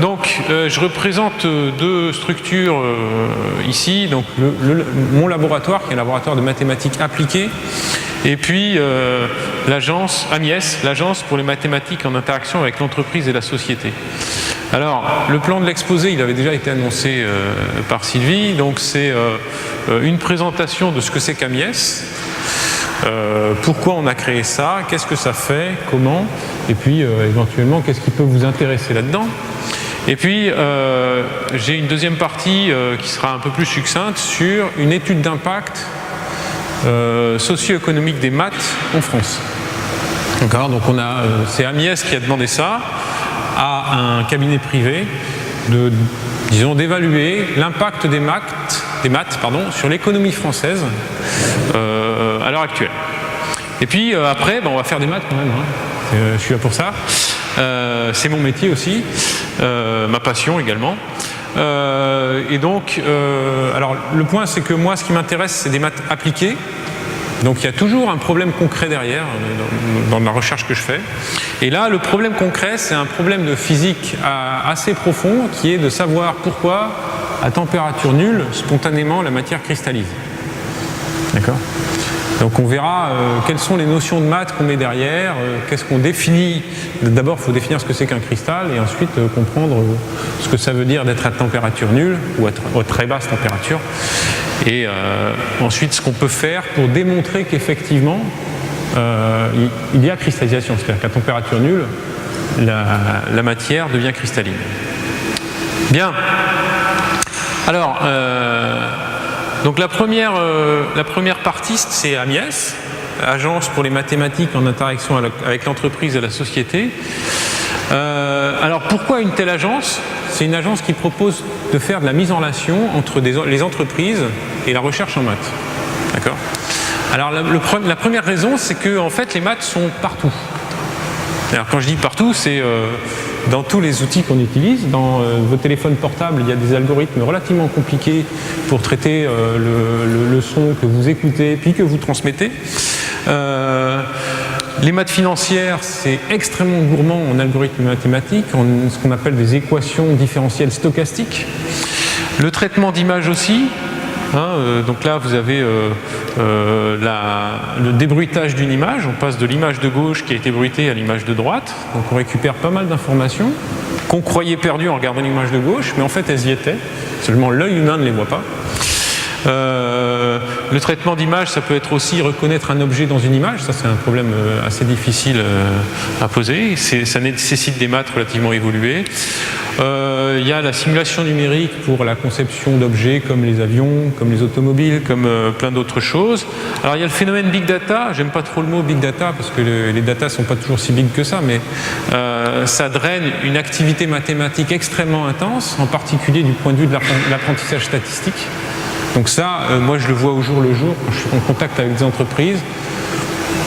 Je représente deux structures ici. Donc, mon laboratoire, qui est un laboratoire de mathématiques appliquées, et puis l'agence AMIES, l'agence pour les mathématiques en interaction avec l'entreprise et la société. Alors, le plan de l'exposé, il avait déjà été annoncé par Sylvie. Donc, c'est une présentation de ce que c'est qu'AMIES. Pourquoi on a créé ça, qu'est-ce que ça fait, comment, et puis éventuellement qu'est-ce qui peut vous intéresser là-dedans. Et puis j'ai une deuxième partie qui sera un peu plus succincte sur une étude d'impact socio-économique des maths en France. D'accord, donc c'est AMIES qui a demandé ça à un cabinet privé d'évaluer l'impact des maths sur l'économie française à l'heure actuelle. Et puis après, on va faire des maths quand même. Je suis là pour ça. C'est mon métier aussi, ma passion également. Et donc, alors le point, c'est que moi, ce qui m'intéresse, c'est des maths appliquées. Donc il y a toujours un problème concret derrière dans la recherche que je fais. Et là, le problème concret, c'est un problème de physique assez profond, qui est de savoir pourquoi, à température nulle, spontanément, la matière cristallise. D'accord ? Donc on verra quelles sont les notions de maths qu'on met derrière, qu'est-ce qu'on définit. D'abord, il faut définir ce que c'est qu'un cristal, et ensuite comprendre ce que ça veut dire d'être à température nulle, ou à très basse température. Et ensuite, ce qu'on peut faire pour démontrer qu'effectivement, il y a cristallisation. C'est-à-dire qu'à température nulle, la matière devient cristalline. Bien. Alors, donc la première partie, c'est AMIES, Agence pour les mathématiques en interaction avec l'entreprise et la société. Alors pourquoi une telle agence ? C'est une agence qui propose de faire de la mise en relation entre les entreprises et la recherche en maths. D'accord ? Alors la première raison, c'est que en fait, les maths sont partout. Alors quand je dis partout, c'est dans tous les outils qu'on utilise. Dans vos téléphones portables, il y a des algorithmes relativement compliqués pour traiter le son que vous écoutez puis que vous transmettez. Les maths financières, c'est extrêmement gourmand en algorithmes mathématiques, en ce qu'on appelle des équations différentielles stochastiques. Le traitement d'image aussi. Donc là, vous avez le débruitage d'une image. On passe de l'image de gauche qui a été bruitée à l'image de droite. Donc on récupère pas mal d'informations qu'on croyait perdues en regardant l'image de gauche, mais en fait elles y étaient. Seulement l'œil humain ne les voit pas. Le traitement d'image, ça peut être aussi reconnaître un objet dans une image. Ça, c'est un problème assez difficile à poser. Ça nécessite des maths relativement évoluées. Il y a la simulation numérique pour la conception d'objets comme les avions, comme les automobiles, comme plein d'autres choses. Alors il y a le phénomène Big Data. J'aime pas trop le mot Big Data parce que les data sont pas toujours si big que ça, mais ça draine une activité mathématique extrêmement intense, en particulier du point de vue de l'apprentissage statistique. Donc ça, moi je le vois au jour le jour quand je suis en contact avec des entreprises.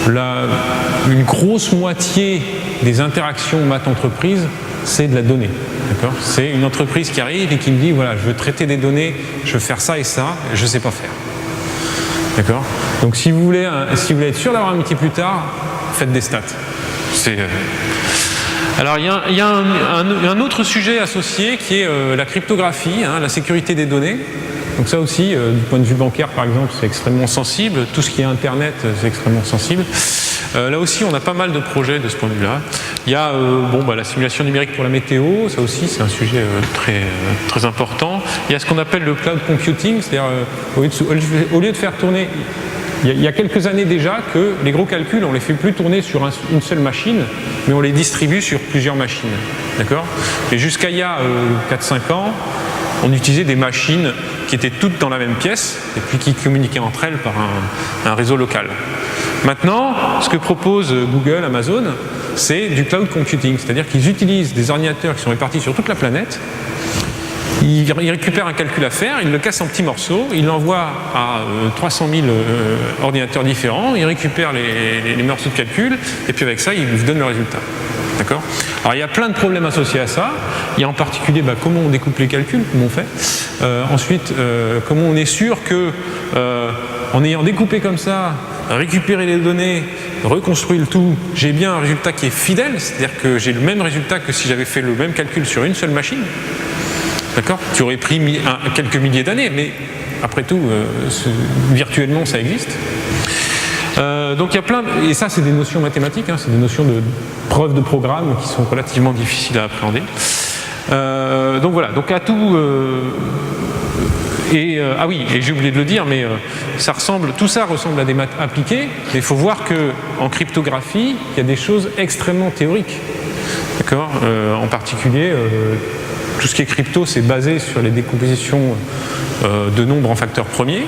Une grosse moitié des interactions maths-entreprise, c'est de la donnée. D'accord ? C'est une entreprise qui arrive et qui me dit voilà, je veux traiter des données, je veux faire ça et ça, je ne sais pas faire. D'accord ? Donc si vous voulez être sûr d'avoir un métier plus tard, faites des stats. Alors il y a un autre sujet associé qui est la cryptographie, la sécurité des données. Donc ça aussi, du point de vue bancaire par exemple, c'est extrêmement sensible. Tout ce qui est Internet, c'est extrêmement sensible. Là aussi, on a pas mal de projets de ce point de vue-là. Il y a la simulation numérique pour la météo, ça aussi c'est un sujet très important. Il y a ce qu'on appelle le cloud computing, c'est-à-dire au lieu de faire tourner... Il y a quelques années déjà que les gros calculs, on ne les fait plus tourner sur une seule machine, mais on les distribue sur plusieurs machines. D'accord ? Et jusqu'à il y a 4-5 ans, on utilisait des machines qui étaient toutes dans la même pièce et puis qui communiquaient entre elles par un réseau local. Maintenant, ce que propose Google, Amazon, c'est du cloud computing, c'est-à-dire qu'ils utilisent des ordinateurs qui sont répartis sur toute la planète. Ils récupèrent un calcul à faire, ils le cassent en petits morceaux, ils l'envoient à 300 000 ordinateurs différents, ils récupèrent les morceaux de calcul, et puis avec ça, ils vous donnent le résultat. D'accord ? Alors il y a plein de problèmes associés à ça. Il y a en particulier comment on découpe les calculs, comment on fait. Ensuite, comment on est sûr que, en ayant découpé comme ça, récupéré les données reconstruis le tout, j'ai bien un résultat qui est fidèle, c'est-à-dire que j'ai le même résultat que si j'avais fait le même calcul sur une seule machine, d'accord, qui aurait pris quelques milliers d'années, mais après tout, virtuellement, ça existe. Donc il y a plein, et ça c'est des notions mathématiques, hein, c'est des notions de preuves de programme qui sont relativement difficiles à appréhender. Donc voilà, donc à tout... ah oui, et j'ai oublié de le dire, mais tout ça ressemble à des maths appliquées, mais il faut voir qu'en cryptographie, il y a des choses extrêmement théoriques. D'accord, en particulier, tout ce qui est crypto, c'est basé sur les décompositions de nombres en facteurs premiers.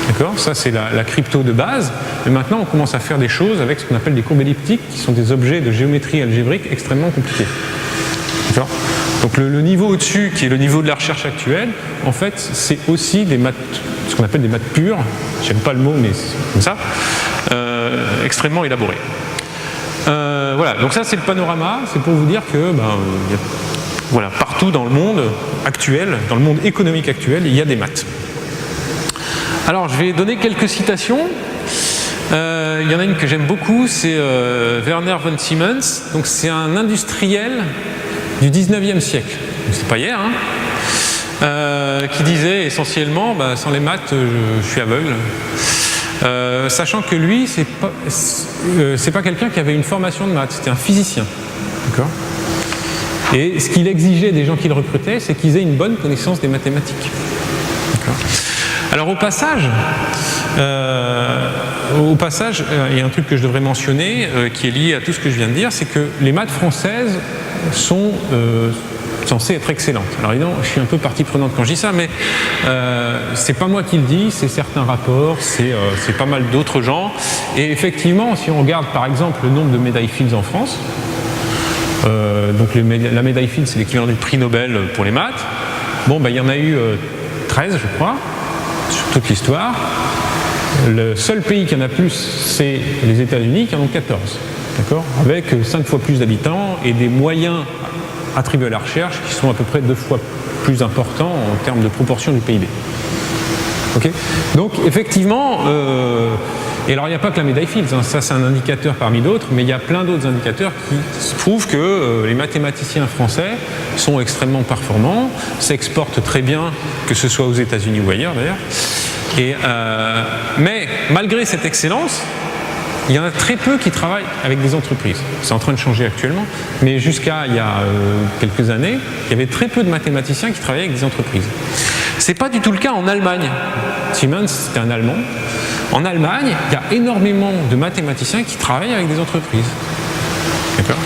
D'accord, ça c'est la crypto de base. Mais maintenant, on commence à faire des choses avec ce qu'on appelle des courbes elliptiques, qui sont des objets de géométrie algébrique extrêmement compliqués. D'accord ? Donc le niveau au-dessus, qui est le niveau de la recherche actuelle, en fait, c'est aussi des maths, ce qu'on appelle des maths pures. J'aime pas le mot, mais c'est comme ça, extrêmement élaborés. Voilà. Donc ça, c'est le panorama. C'est pour vous dire que, voilà, partout dans le monde actuel, dans le monde économique actuel, il y a des maths. Alors, je vais donner quelques citations. Il y en a une que j'aime beaucoup, c'est Werner von Siemens. Donc, c'est un industriel du 19e siècle. C'est pas hier, hein, qui disait essentiellement, sans les maths, je suis aveugle. Sachant que lui, c'est pas quelqu'un qui avait une formation de maths, c'était un physicien. D'accord ? Et ce qu'il exigeait des gens qu'il recrutait, c'est qu'ils aient une bonne connaissance des mathématiques. D'accord ? Alors au passage, il y a un truc que je devrais mentionner qui est lié à tout ce que je viens de dire, c'est que les maths françaises sont censées être excellentes. Alors évidemment, je suis un peu partie prenante quand je dis ça, mais c'est pas moi qui le dis, c'est certains rapports, c'est pas mal d'autres gens. Et effectivement, si on regarde par exemple le nombre de médailles Fields en France, donc la médaille Fields, c'est l'équivalent du prix Nobel pour les maths. Bon, il y en a eu 13, je crois, sur toute l'histoire. Le seul pays qui en a plus, c'est les États-Unis, qui en ont 14. D'accord ? Avec 5 fois plus d'habitants et des moyens attribués à la recherche qui sont à peu près 2 fois plus importants en termes de proportion du PIB. Okay ? Donc, effectivement, et alors il n'y a pas que la médaille Fields, hein, ça c'est un indicateur parmi d'autres, mais il y a plein d'autres indicateurs qui prouvent que les mathématiciens français sont extrêmement performants, s'exportent très bien, que ce soit aux États-Unis ou ailleurs d'ailleurs. Mais malgré cette excellence, il y en a très peu qui travaillent avec des entreprises. C'est en train de changer actuellement, mais jusqu'à il y a quelques années, il y avait très peu de mathématiciens qui travaillaient avec des entreprises. C'est pas du tout le cas en Allemagne. Siemens, c'était un Allemand. En Allemagne, il y a énormément de mathématiciens qui travaillent avec des entreprises. D'accord ?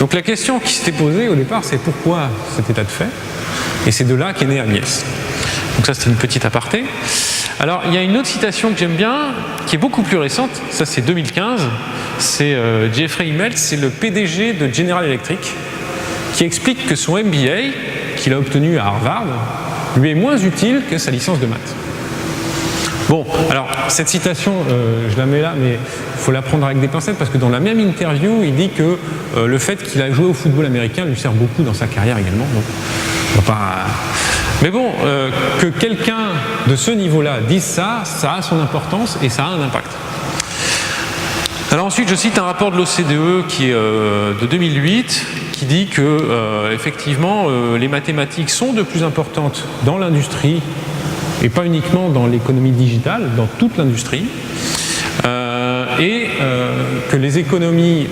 Donc la question qui s'était posée au départ, c'est pourquoi cet état de fait ? Et c'est de là qu'est née Agnès. Donc ça, c'était une petite aparté. Alors, il y a une autre citation que j'aime bien, qui est beaucoup plus récente, ça c'est 2015, c'est Jeffrey Immelt, c'est le PDG de General Electric, qui explique que son MBA, qu'il a obtenu à Harvard, lui est moins utile que sa licence de maths. Bon, alors, cette citation, je la mets là, mais il faut la prendre avec des pincettes, parce que dans la même interview, il dit que le fait qu'il a joué au football américain lui sert beaucoup dans sa carrière également, donc on va pas... Mais bon, que quelqu'un de ce niveau-là dise ça, ça a son importance et ça a un impact. Alors ensuite, je cite un rapport de l'OCDE qui est de 2008, qui dit que effectivement, les mathématiques sont de plus importantes dans l'industrie et pas uniquement dans l'économie digitale, dans toute l'industrie, et que les économies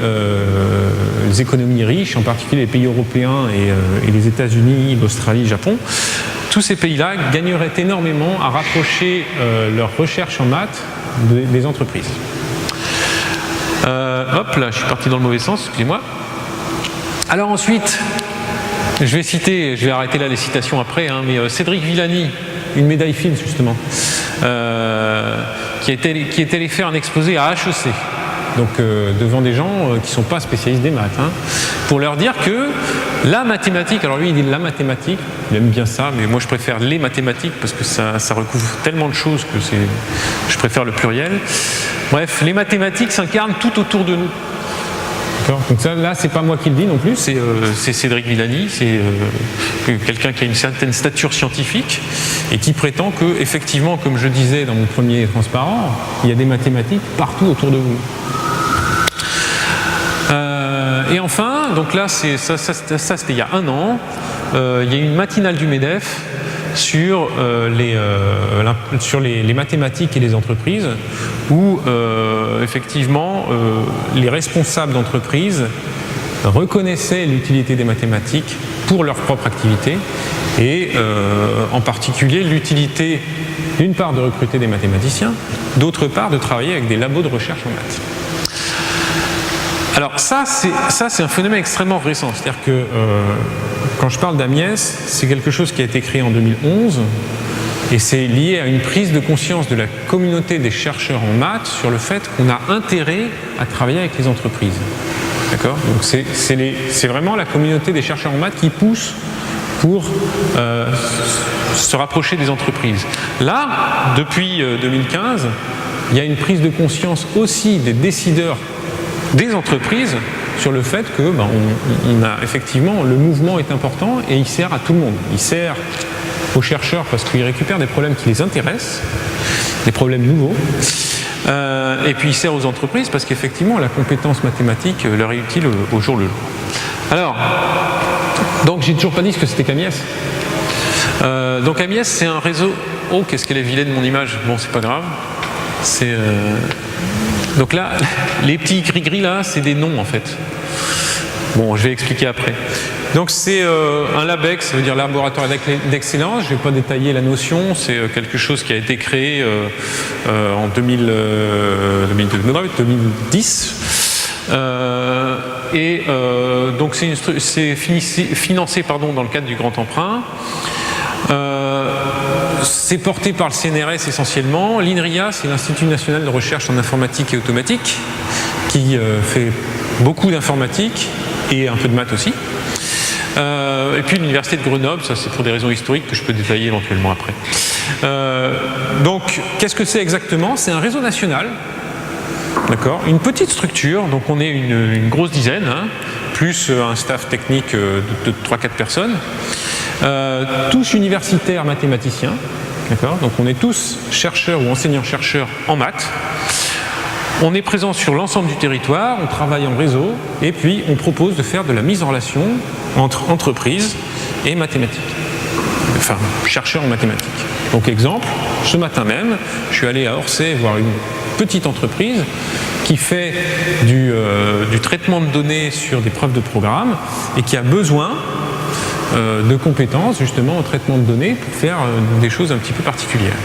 riches, en particulier les pays européens et les États-Unis, l'Australie, le Japon, tous ces pays-là gagneraient énormément à rapprocher leur recherche en maths des entreprises. Hop, là, je suis parti dans le mauvais sens, excusez-moi. Alors ensuite, je vais arrêter là les citations après, hein, mais Cédric Villani, une médaille Fields justement, qui est allé faire un exposé à HEC, donc devant des gens qui ne sont pas spécialistes des maths, hein, pour leur dire que la mathématique, alors lui il dit la mathématique, il aime bien ça, mais moi je préfère les mathématiques parce que ça recouvre tellement de choses que je préfère le pluriel. Bref, les mathématiques s'incarnent tout autour de nous. Donc ça, là, c'est pas moi qui le dis non plus, c'est Cédric Villani, c'est quelqu'un qui a une certaine stature scientifique et qui prétend que, effectivement, comme je disais dans mon premier transparent, il y a des mathématiques partout autour de vous. Et enfin, donc là, ça c'était il y a 1 an, il y a une matinale du MEDEF sur les mathématiques et les entreprises, où effectivement les responsables d'entreprise reconnaissaient l'utilité des mathématiques pour leur propre activité, et en particulier l'utilité d'une part de recruter des mathématiciens, d'autre part de travailler avec des labos de recherche en maths. Alors ça c'est un phénomène extrêmement récent, c'est-à-dire que quand je parle d'Amiès, c'est quelque chose qui a été créé en 2011, et c'est lié à une prise de conscience de la communauté des chercheurs en maths sur le fait qu'on a intérêt à travailler avec les entreprises. D'accord ? Donc c'est vraiment la communauté des chercheurs en maths qui pousse pour se rapprocher des entreprises. Là, depuis 2015, il y a une prise de conscience aussi des décideurs des entreprises sur le fait que on a effectivement, le mouvement est important et il sert à tout le monde. Il sert aux chercheurs parce qu'ils récupèrent des problèmes qui les intéressent, des problèmes nouveaux. Et puis il sert aux entreprises parce qu'effectivement la compétence mathématique leur est utile au jour le jour. Alors, donc j'ai toujours pas dit ce que c'était qu'Amiès. Donc Amiès, c'est un réseau. Oh, qu'est-ce qu'elle est vilaine mon image. Bon, c'est pas grave. C'est donc là, les petits gris-gris là, c'est des noms en fait. Bon, je vais expliquer après. Donc c'est un LabEx, ça veut dire laboratoire d'excellence. Je ne vais pas détailler la notion, c'est quelque chose qui a été créé en 2010. Donc c'est financé dans le cadre du Grand Emprunt. C'est porté par le CNRS essentiellement. L'INRIA, c'est l'Institut National de Recherche en Informatique et Automatique, qui fait beaucoup d'informatique et un peu de maths aussi. Et puis l'Université de Grenoble, ça c'est pour des raisons historiques que je peux détailler éventuellement après. Donc, qu'est-ce que c'est exactement ? C'est un réseau national, d'accord ? Une petite structure, donc on est une grosse dizaine, hein, plus un staff technique de 3-4 personnes. Tous universitaires mathématiciens, d'accord ? Donc on est tous chercheurs ou enseignants-chercheurs en maths. On est présent sur l'ensemble du territoire, on travaille en réseau, et puis on propose de faire de la mise en relation entre entreprises et mathématiques. Enfin, chercheurs en mathématiques. Donc exemple, ce matin même, je suis allé à Orsay voir une petite entreprise qui fait du traitement de données sur des preuves de programme et qui a besoin de compétences justement en traitement de données pour faire des choses un petit peu particulières.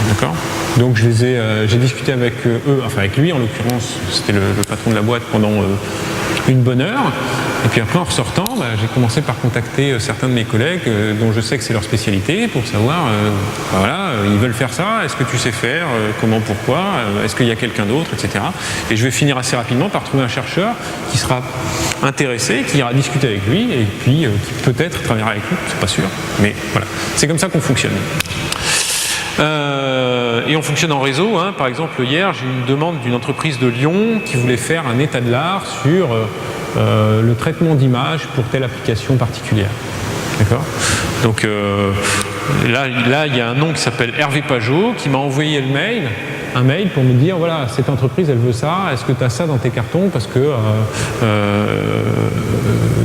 D'accord ? Donc j'ai discuté avec eux, enfin avec lui en l'occurrence, c'était le patron de la boîte pendant une bonne heure. Et puis après en ressortant, j'ai commencé par contacter certains de mes collègues dont je sais que c'est leur spécialité pour savoir, voilà, ils veulent faire ça, est-ce que tu sais faire, comment, pourquoi, est-ce qu'il y a quelqu'un d'autre, etc. Et je vais finir assez rapidement par trouver un chercheur qui sera intéressé, qui ira discuter avec lui et puis qui peut-être travaillera avec nous, c'est pas sûr, mais voilà, c'est comme ça qu'on fonctionne. Et on fonctionne en réseau, hein. Par exemple hier j'ai eu une demande d'une entreprise de Lyon qui voulait faire un état de l'art sur le traitement d'images pour telle application particulière. D'accord ? Donc là il y a un nom qui s'appelle Hervé Pajot qui m'a envoyé un mail pour me dire voilà, cette entreprise elle veut ça, est-ce que tu as ça dans tes cartons parce que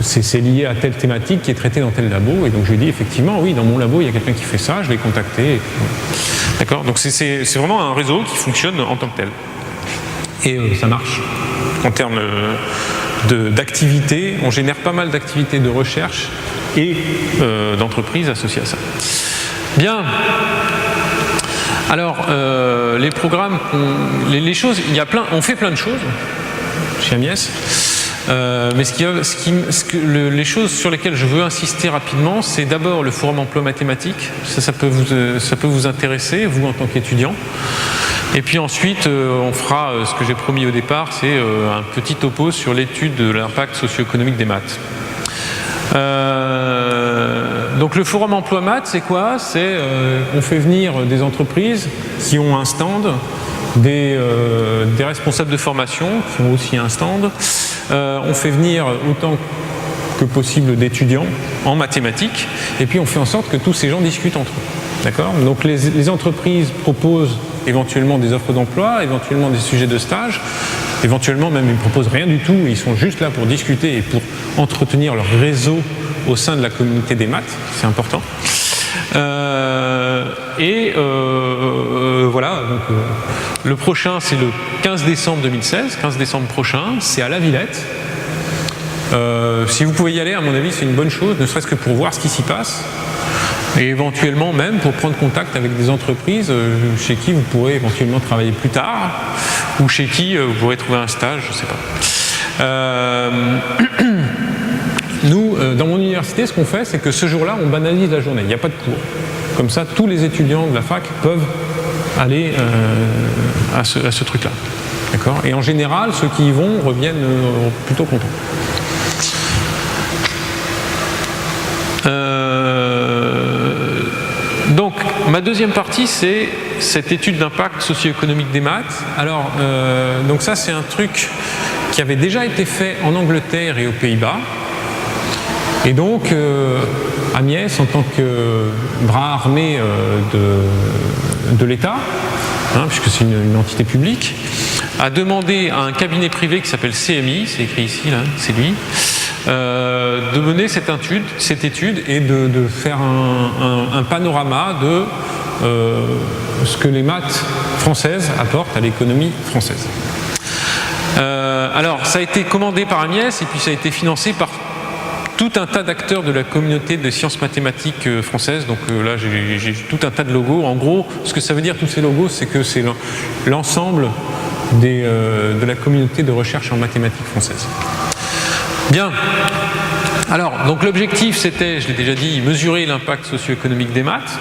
c'est lié à telle thématique qui est traitée dans tel labo. Et donc je lui ai dit effectivement oui, dans mon labo il y a quelqu'un qui fait ça, je l'ai contacté. D'accord ? Donc c'est vraiment un réseau qui fonctionne en tant que tel. Et ça marche. En termes d'activités, on génère pas mal d'activités de recherche et d'entreprises associées à ça. Bien. Alors, les programmes, les choses, on fait plein de choses chez Amiès, mais les choses sur lesquelles je veux insister rapidement, c'est d'abord le forum emploi mathématique. Ça peut vous intéresser, vous en tant qu'étudiant. Et puis ensuite, on fera ce que j'ai promis au départ, c'est un petit topo sur l'étude de l'impact socio-économique des maths. Donc le forum emploi maths, c'est quoi ? C'est on fait venir des entreprises qui ont un stand, des responsables de formation qui ont aussi un stand. On fait venir autant que possible d'étudiants en mathématiques, et puis on fait en sorte que tous ces gens discutent entre eux. D'accord ? Donc les entreprises proposent éventuellement des offres d'emploi, éventuellement des sujets de stage. Éventuellement, même, ils ne proposent rien du tout, ils sont juste là pour discuter et pour entretenir leur réseau au sein de la communauté des maths, c'est important. Voilà, donc, le prochain, c'est le 15 décembre 2016, 15 décembre prochain, c'est à La Villette. Si vous pouvez y aller, à mon avis, c'est une bonne chose, ne serait-ce que pour voir ce qui s'y passe. Et éventuellement même pour prendre contact avec des entreprises chez qui vous pourrez éventuellement travailler plus tard, ou chez qui vous pourrez trouver un stage, je ne sais pas. Nous, dans mon université, ce qu'on fait, c'est que ce jour-là, on banalise la journée, il n'y a pas de cours. Comme ça, tous les étudiants de la fac peuvent aller à ce truc-là. D'accord ? Et en général, ceux qui y vont reviennent plutôt contents. Donc, ma deuxième partie, c'est cette étude d'impact socio-économique des maths. Alors, donc ça, c'est un truc qui avait déjà été fait en Angleterre et aux Pays-Bas. Et donc, Agnès, en tant que bras armé de l'État, puisque c'est une entité publique, a demandé à un cabinet privé qui s'appelle CMI, c'est écrit ici, là, c'est lui, de mener cette étude et de faire un panorama de ce que les maths françaises apportent à l'économie française. Alors, ça a été commandé par Agnès et puis ça a été financé par tout un tas d'acteurs de la communauté des sciences mathématiques françaises. Donc là, j'ai tout un tas de logos. En gros, ce que ça veut dire, tous ces logos, c'est que c'est l'ensemble de la communauté de recherche en mathématiques françaises. Bien. Alors, donc l'objectif, c'était, je l'ai déjà dit, mesurer l'impact socio-économique des maths.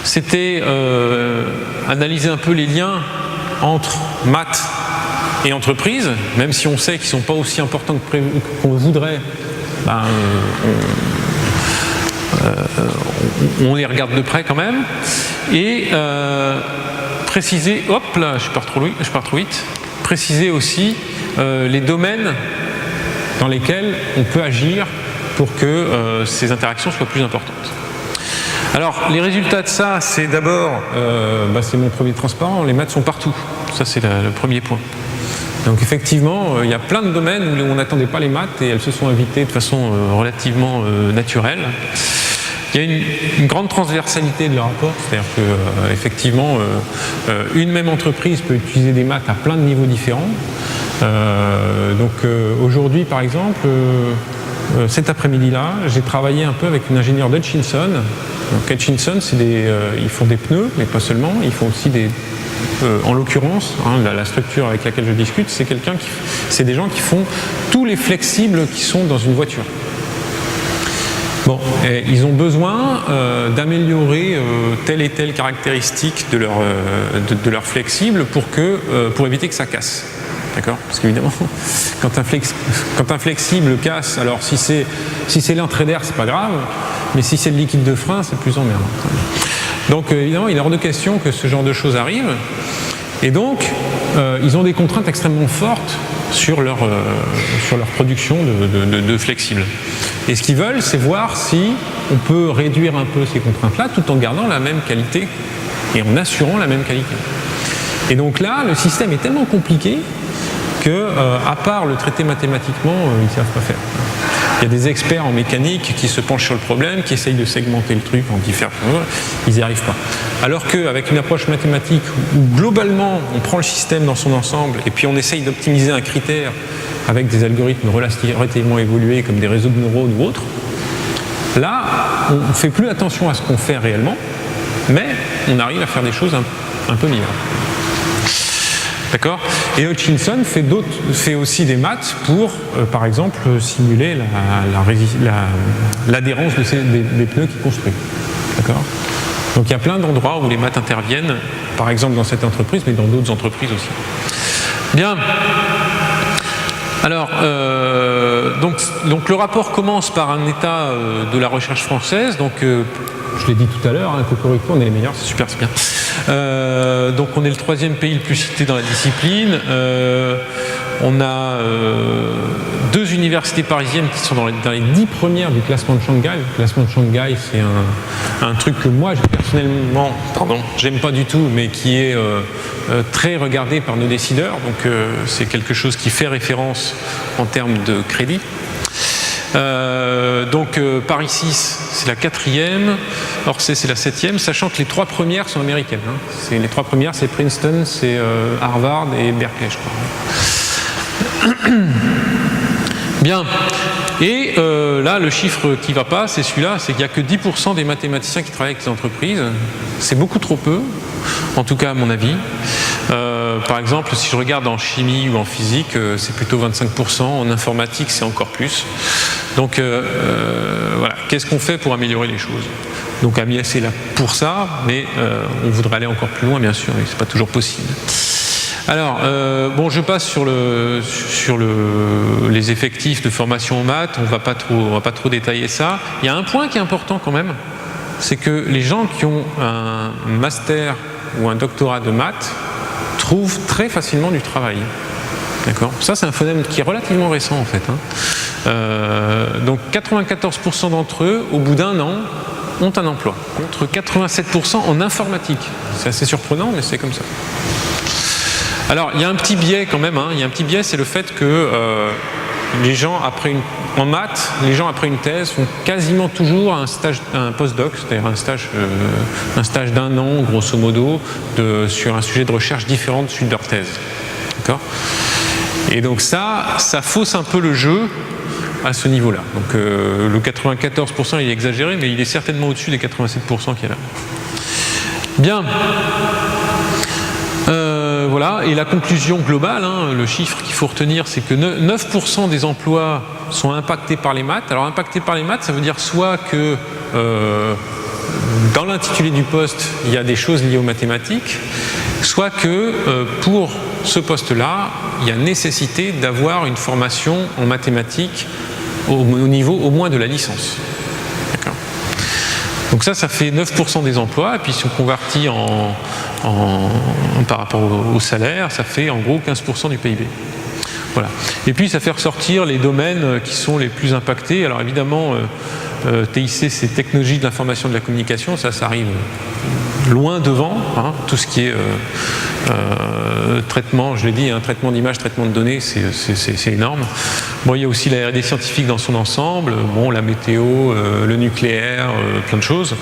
C'était analyser un peu les liens entre maths et entreprises, même si on sait qu'ils ne sont pas aussi importants qu'on voudrait. On les regarde de près quand même, et préciser, hop là, je pars trop vite, préciser aussi les domaines dans lesquels on peut agir pour que ces interactions soient plus importantes. Alors, les résultats de ça, c'est d'abord, c'est mon premier transparent, les maths sont partout, ça c'est le premier point. Donc effectivement, il y a plein de domaines où on n'attendait pas les maths et elles se sont invitées de façon relativement naturelle. Il y a une grande transversalité de leur rapport, c'est-à-dire qu'effectivement, une même entreprise peut utiliser des maths à plein de niveaux différents. Aujourd'hui, par exemple, cet après-midi-là, j'ai travaillé un peu avec une ingénieure d'Hutchinson. Donc Hutchinson, ils font des pneus, mais pas seulement, ils font aussi en l'occurrence, la structure avec laquelle je discute, c'est des gens qui font tous les flexibles qui sont dans une voiture. Bon, et ils ont besoin d'améliorer telle et telle caractéristique de leur flexible pour éviter que ça casse. D'accord ? Parce qu'évidemment, quand un flexible casse, alors si c'est l'entrée d'air, c'est pas grave, mais si c'est le liquide de frein, c'est plus emmerdant. Donc évidemment, il est hors de question que ce genre de choses arrive. Et donc, ils ont des contraintes extrêmement fortes sur leur production de flexibles. Et ce qu'ils veulent, c'est voir si on peut réduire un peu ces contraintes-là tout en gardant la même qualité et en assurant la même qualité. Et donc là, le système est tellement compliqué que, à part le traiter mathématiquement, ils ne savent pas faire. Il y a des experts en mécanique qui se penchent sur le problème, qui essayent de segmenter le truc en différents. Ils n'y arrivent pas. Alors qu'avec une approche mathématique où globalement on prend le système dans son ensemble et puis on essaye d'optimiser un critère avec des algorithmes relativement évolués comme des réseaux de neurones ou autres, là on ne fait plus attention à ce qu'on fait réellement, mais on arrive à faire des choses un peu meilleures. D'accord ? Et Hutchinson fait aussi des maths pour, par exemple, simuler l'adhérence des pneus qu'il construit. D'accord ? Donc il y a plein d'endroits où les maths interviennent, par exemple dans cette entreprise, mais dans d'autres entreprises aussi. Bien. Alors, donc le rapport commence par un état de la recherche française. Donc, je l'ai dit tout à l'heure, Cocorico, on est les meilleurs, c'est super, c'est bien. Donc on est le 3e pays le plus cité dans la discipline. On a 2 universités parisiennes qui sont dans les 10 premières du classement de Shanghai. Le classement de Shanghai, c'est un truc que moi, personnellement, j'aime pas du tout, mais qui est très regardé par nos décideurs. Donc, c'est quelque chose qui fait référence en termes de crédit. Paris 6, c'est la 4e, Orsay, c'est la 7e, sachant que les 3 premières sont américaines. Hein. Les 3 premières, c'est Princeton, c'est Harvard et Berkeley, je crois. Bien. Et là, le chiffre qui ne va pas, c'est celui-là, c'est qu'il n'y a que 10% des mathématiciens qui travaillent avec les entreprises. C'est beaucoup trop peu, en tout cas à mon avis. Par exemple, si je regarde en chimie ou en physique, c'est plutôt 25%. En informatique, c'est encore plus. Donc, voilà. Qu'est-ce qu'on fait pour améliorer les choses? Donc, AMIS est là pour ça, mais on voudrait aller encore plus loin, bien sûr, et ce n'est pas toujours possible. Alors, je passe sur les effectifs de formation en maths. On va pas trop détailler ça. Il y a un point qui est important quand même, c'est que les gens qui ont un master ou un doctorat de maths trouvent très facilement du travail. D'accord ? Ça, c'est un phénomène qui est relativement récent en fait. Donc 94% d'entre eux, au bout d'1 an, ont un emploi, contre 87% en informatique. C'est assez surprenant, mais c'est comme ça. Alors, il y a un petit biais quand même. Il y a un petit biais, c'est le fait que les gens en maths, les gens après une thèse font quasiment toujours un postdoc, c'est-à-dire un stage d'1 an, grosso modo, sur un sujet de recherche différent de celui de leur thèse. D'accord ? Et donc ça fausse un peu le jeu à ce niveau-là. Donc le 94%, il est exagéré, mais il est certainement au-dessus des 87% qu'il y a là. Bien. Voilà, et la conclusion globale, le chiffre qu'il faut retenir, c'est que 9% des emplois sont impactés par les maths. Alors impactés par les maths, ça veut dire soit que dans l'intitulé du poste, il y a des choses liées aux mathématiques, soit que pour ce poste-là, il y a nécessité d'avoir une formation en mathématiques au niveau au moins de la licence. D'accord ? Donc ça fait 9% des emplois, et puis si on convertit par rapport au salaire, ça fait en gros 15% du PIB. Voilà. Et puis ça fait ressortir les domaines qui sont les plus impactés. Alors évidemment, TIC, c'est technologie de l'information et de la communication, ça arrive loin devant, tout ce qui est traitement, je l'ai dit, traitement d'images, traitement de données, c'est énorme. Bon, il y a aussi la R&D scientifique dans son ensemble, la météo, le nucléaire, plein de choses.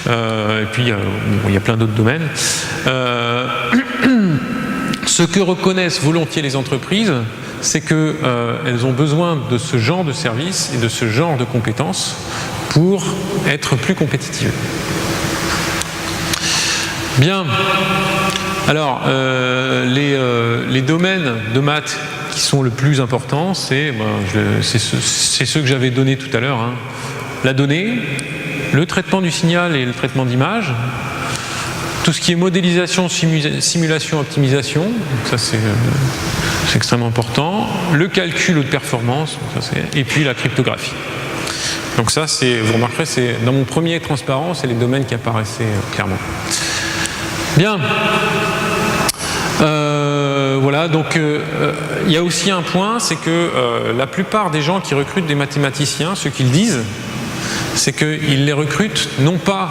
Et puis il y a plein d'autres domaines. Ce que reconnaissent volontiers les entreprises, c'est qu'elles ont besoin de ce genre de services et de ce genre de compétences pour être plus compétitives. Bien. Alors, les domaines de maths qui sont le plus importants, c'est ceux que j'avais donnés tout à l'heure. La donnée, le traitement du signal et le traitement d'image, tout ce qui est modélisation, simulation, optimisation, donc ça c'est extrêmement important, le calcul de performance, et puis la cryptographie. Donc ça, vous remarquerez, c'est dans mon premier transparent, c'est les domaines qui apparaissaient clairement. Bien. Voilà, donc il y a aussi un point, c'est que la plupart des gens qui recrutent des mathématiciens, ce qu'ils disent, c'est qu'ils les recrutent non pas,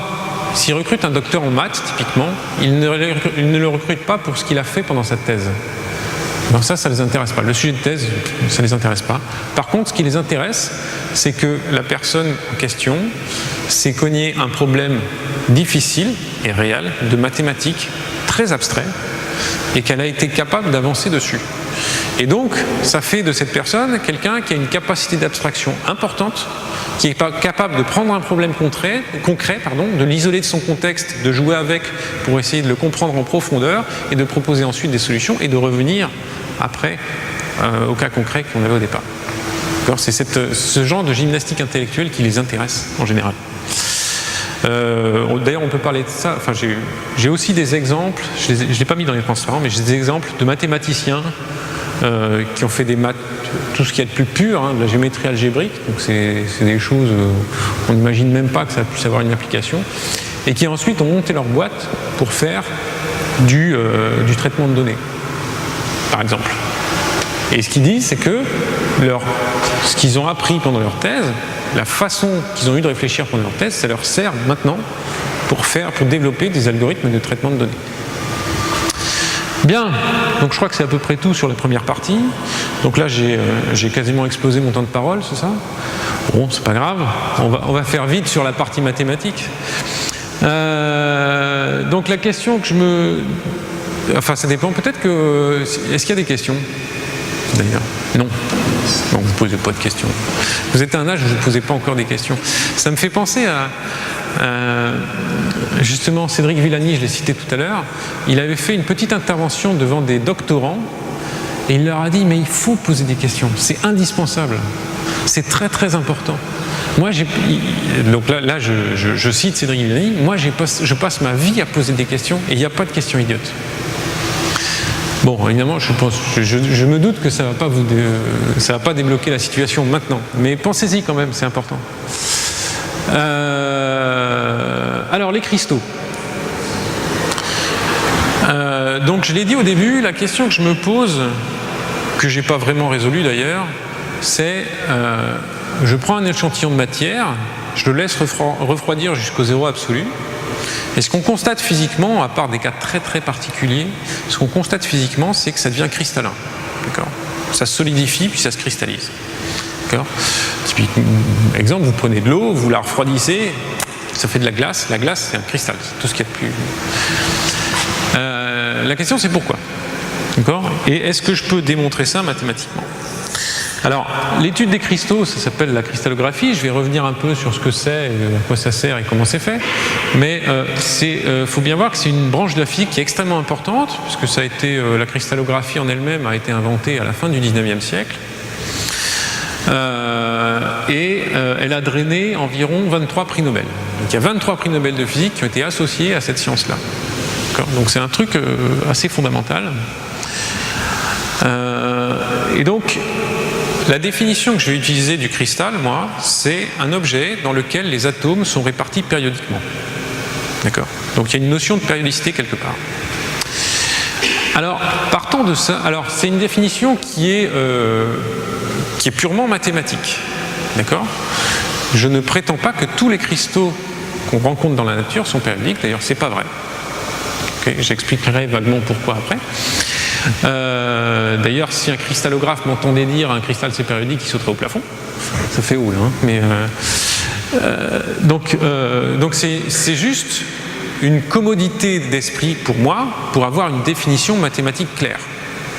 s'ils recrutent un docteur en maths, typiquement, ils ne le recrutent pas pour ce qu'il a fait pendant sa thèse. Alors ça ne les intéresse pas. Le sujet de thèse, ça ne les intéresse pas. Par contre, ce qui les intéresse, c'est que la personne en question s'est cogné un problème difficile et réel de mathématiques, très abstrait, et qu'elle a été capable d'avancer dessus. Et donc, ça fait de cette personne quelqu'un qui a une capacité d'abstraction importante, qui est capable de prendre un problème concret, de l'isoler de son contexte, de jouer avec pour essayer de le comprendre en profondeur et de proposer ensuite des solutions et de revenir après au cas concret qu'on avait au départ. C'est ce genre de gymnastique intellectuelle qui les intéresse en général. D'ailleurs, on peut parler de ça. Enfin, j'ai aussi des exemples, je ne l'ai pas mis dans les transparents, mais j'ai des exemples de mathématiciens qui ont fait des maths, tout ce qu'il y a de plus pur, de la géométrie algébrique, donc c'est des choses, on n'imagine même pas que ça puisse avoir une application, et qui ensuite ont monté leur boîte pour faire du traitement de données, par exemple. Et ce qu'ils disent, c'est que leur ce qu'ils ont appris pendant leur thèse, la façon qu'ils ont eu de réfléchir pendant leur thèse, ça leur sert maintenant pour développer des algorithmes de traitement de données. Bien, donc je crois que c'est à peu près tout sur la première partie. Donc là, j'ai quasiment explosé mon temps de parole, c'est ça? Bon, c'est pas grave, on va faire vite sur la partie mathématique. Donc la question que enfin ça dépend, peut-être que... Est-ce qu'il y a des questions d'ailleurs? Non. Bon, vous ne posez pas de questions. Vous êtes à un âge où vous ne posez pas encore des questions. Ça me fait penser à justement Cédric Villani, je l'ai cité tout à l'heure. Il avait fait une petite intervention devant des doctorants et il leur a dit mais il faut poser des questions, c'est indispensable, c'est très très important. Moi, donc là je cite Cédric Villani, moi je passe ma vie à poser des questions et il n'y a pas de questions idiotes. Bon, évidemment, je me doute que ça ne va pas débloquer la situation maintenant, mais pensez-y quand même, c'est important. Alors, les cristaux. Donc, je l'ai dit au début, la question que je me pose, que je n'ai pas vraiment résolue d'ailleurs, c'est je prends un échantillon de matière, je le laisse refroidir jusqu'au zéro absolu. Et ce qu'on constate physiquement, à part des cas très très particuliers, ce qu'on constate physiquement, c'est que ça devient cristallin. D'accord ? Ça se solidifie puis ça se cristallise. D'accord ? Typiquement, exemple, vous prenez de l'eau, vous la refroidissez, ça fait de la glace. La glace, c'est un cristal, c'est tout ce qu'il y a de plus. La question, c'est pourquoi ? D'accord ? Et est-ce que je peux démontrer ça mathématiquement ? Alors, l'étude des cristaux, ça s'appelle la cristallographie. Je vais revenir un peu sur ce que c'est, à quoi ça sert et comment c'est fait. Mais faut bien voir que c'est une branche de la physique qui est extrêmement importante, puisque ça a été, la cristallographie en elle-même a été inventée à la fin du 19e siècle. Elle a drainé environ 23 prix Nobel. Donc il y a 23 prix Nobel de physique qui ont été associés à cette science-là. Donc c'est un truc assez fondamental. Et donc, la définition que je vais utiliser du cristal, moi, c'est un objet dans lequel les atomes sont répartis périodiquement. D'accord ? Donc il y a une notion de périodicité quelque part. Alors, partant de ça, c'est une définition qui est purement mathématique. D'accord ? Je ne prétends pas que tous les cristaux qu'on rencontre dans la nature sont périodiques, d'ailleurs c'est pas vrai. Okay ? J'expliquerai vaguement pourquoi après. D'ailleurs, si un cristallographe m'entendait dire un cristal c'est périodique, il sauterait au plafond. Ça fait oula, hein, mais donc c'est juste une commodité d'esprit pour moi pour avoir une définition mathématique claire.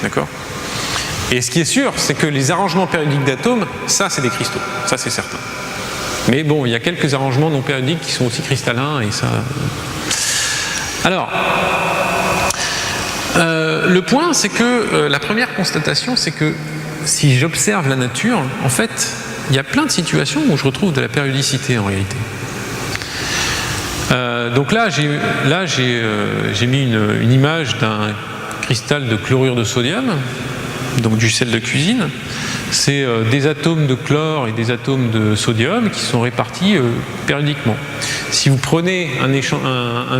D'accord ? Et ce qui est sûr, c'est que les arrangements périodiques d'atomes, ça c'est des cristaux, ça c'est certain. Mais bon, il y a quelques arrangements non périodiques qui sont aussi cristallins et ça. Alors. Le point, c'est que la première constatation, c'est que si j'observe la nature, en fait, il y a plein de situations où je retrouve de la périodicité en réalité. Donc là, j'ai mis une image d'un cristal de chlorure de sodium, donc du sel de cuisine. C'est des atomes de chlore et des atomes de sodium qui sont répartis périodiquement. Si vous prenez un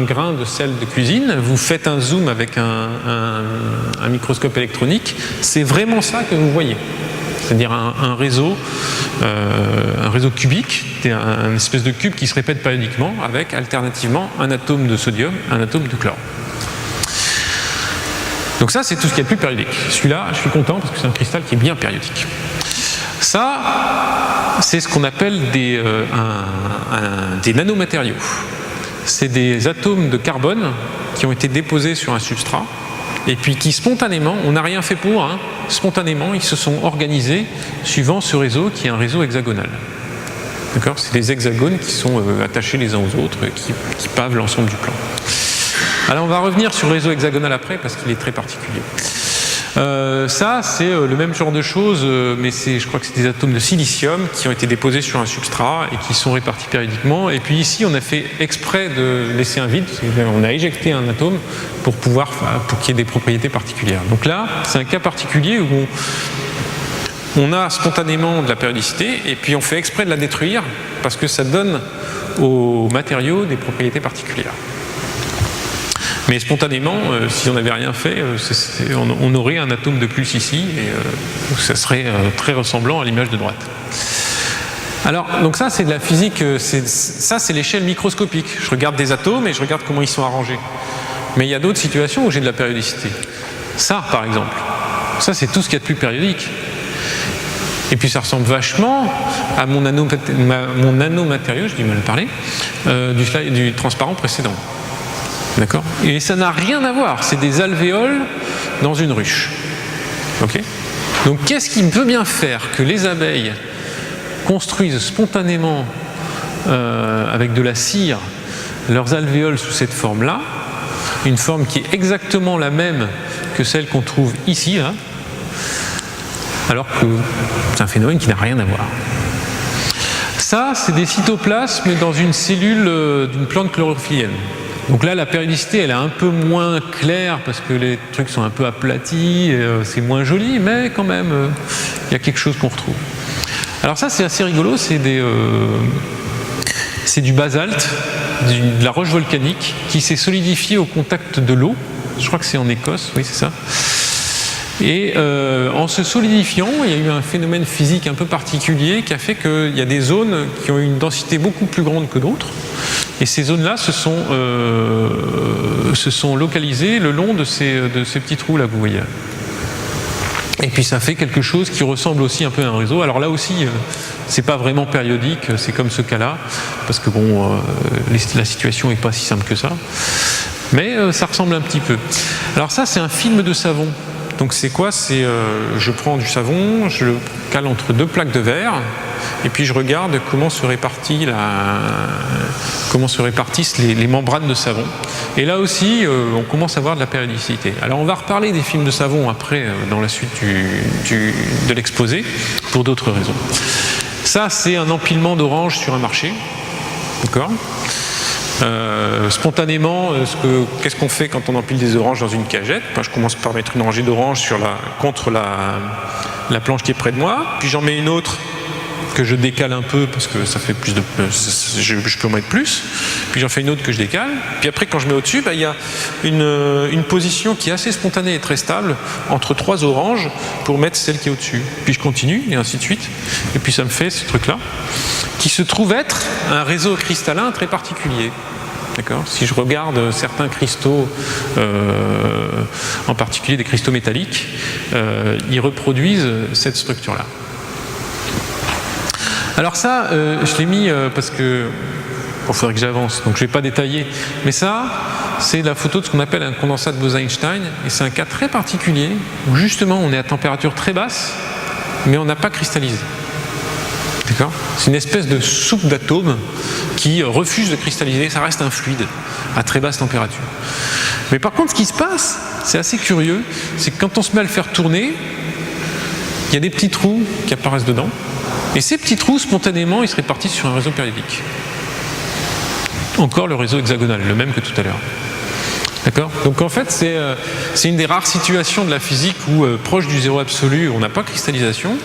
grain de sel de cuisine, vous faites un zoom avec un microscope électronique, c'est vraiment ça que vous voyez. C'est-à-dire un réseau cubique, une espèce de cube qui se répète périodiquement avec alternativement un atome de sodium, un atome de chlore. Donc ça, c'est tout ce qui est plus périodique. Celui-là, je suis content parce que c'est un cristal qui est bien périodique. Ça, c'est ce qu'on appelle des nanomatériaux. C'est des atomes de carbone qui ont été déposés sur un substrat et puis qui spontanément, on n'a rien fait pour, hein, spontanément, ils se sont organisés suivant ce réseau qui est un réseau hexagonal. D'accord ? C'est des hexagones qui sont attachés les uns aux autres, qui pavent l'ensemble du plan. Alors on va revenir sur le réseau hexagonal après parce qu'il est très particulier. Ça c'est le même genre de choses, mais je crois que c'est des atomes de silicium qui ont été déposés sur un substrat et qui sont répartis périodiquement. Et puis ici on a fait exprès de laisser un vide, on a éjecté un atome pour qu'il y ait des propriétés particulières. Donc là c'est un cas particulier où on a spontanément de la périodicité et puis on fait exprès de la détruire parce que ça donne aux matériaux des propriétés particulières. Mais spontanément, si on n'avait rien fait, on aurait un atome de plus ici, et ça serait très ressemblant à l'image de droite. Alors, donc ça c'est de la physique, ça c'est l'échelle microscopique. Je regarde des atomes et je regarde comment ils sont arrangés. Mais il y a d'autres situations où j'ai de la périodicité. Ça, par exemple, ça c'est tout ce qu'il y a de plus périodique. Et puis ça ressemble vachement à mon nanomatériau, j'ai du mal à parler, du transparent précédent. D'accord ? Et ça n'a rien à voir, c'est des alvéoles dans une ruche. Ok ? Donc qu'est-ce qui peut bien faire que les abeilles construisent spontanément, avec de la cire, leurs alvéoles sous cette forme-là, une forme qui est exactement la même que celle qu'on trouve ici, là, alors que c'est un phénomène qui n'a rien à voir. Ça, c'est des cytoplasmes dans une cellule d'une plante chlorophyllienne. Donc là, la périodicité, elle est un peu moins claire parce que les trucs sont un peu aplatis, c'est moins joli, mais quand même, il y a quelque chose qu'on retrouve. Alors ça, c'est assez rigolo, c'est du basalte, de la roche volcanique qui s'est solidifiée au contact de l'eau. Je crois que c'est en Écosse, oui, c'est ça. Et en se solidifiant, il y a eu un phénomène physique un peu particulier qui a fait qu'il y a des zones qui ont une densité beaucoup plus grande que d'autres. Et ces zones-là se sont localisées le long de ces petits trous là que vous voyez. Et puis ça fait quelque chose qui ressemble aussi un peu à un réseau. Alors là aussi, c'est pas vraiment périodique, c'est comme ce cas-là, parce que bon, la situation n'est pas si simple que ça. Mais ça ressemble un petit peu. Alors ça, c'est un film de savon. Donc c'est quoi ? C'est je prends du savon, je le cale entre deux plaques de verre, et puis je regarde comment se répartissent les membranes de savon. Et là aussi, on commence à voir de la périodicité. Alors on va reparler des films de savon après, dans la suite de l'exposé, pour d'autres raisons. Ça, c'est un empilement d'oranges sur un marché. D'accord ? Spontanément, qu'est-ce qu'on fait quand on empile des oranges dans une cagette ? Je commence par mettre une rangée d'oranges contre la planche qui est près de moi, puis j'en mets une autre que je décale un peu parce que ça fait plus de, je peux en mettre plus, puis j'en fais une autre que je décale, puis après quand je mets au-dessus, il y a une position qui est assez spontanée et très stable entre trois oranges pour mettre celle qui est au-dessus, puis je continue et ainsi de suite, et puis ça me fait ce truc-là qui se trouve être un réseau cristallin très particulier. D'accord ? Si je regarde certains cristaux, en particulier des cristaux métalliques, ils reproduisent cette structure-là. Alors ça, je l'ai mis parce que il faudrait que j'avance, donc je ne vais pas détailler. Mais ça, c'est la photo de ce qu'on appelle un condensat de Bose-Einstein, et c'est un cas très particulier où justement on est à température très basse, mais on n'a pas cristallisé. D'accord ? C'est une espèce de soupe d'atomes qui refuse de cristalliser, ça reste un fluide à très basse température. Mais par contre, ce qui se passe, c'est assez curieux, c'est que quand on se met à le faire tourner, il y a des petits trous qui apparaissent dedans. Et ces petits trous, spontanément, ils se répartissent sur un réseau périodique. Encore le réseau hexagonal, le même que tout à l'heure. D'accord ? Donc en fait, c'est une des rares situations de la physique où, proche du zéro absolu, on n'a pas cristallisation,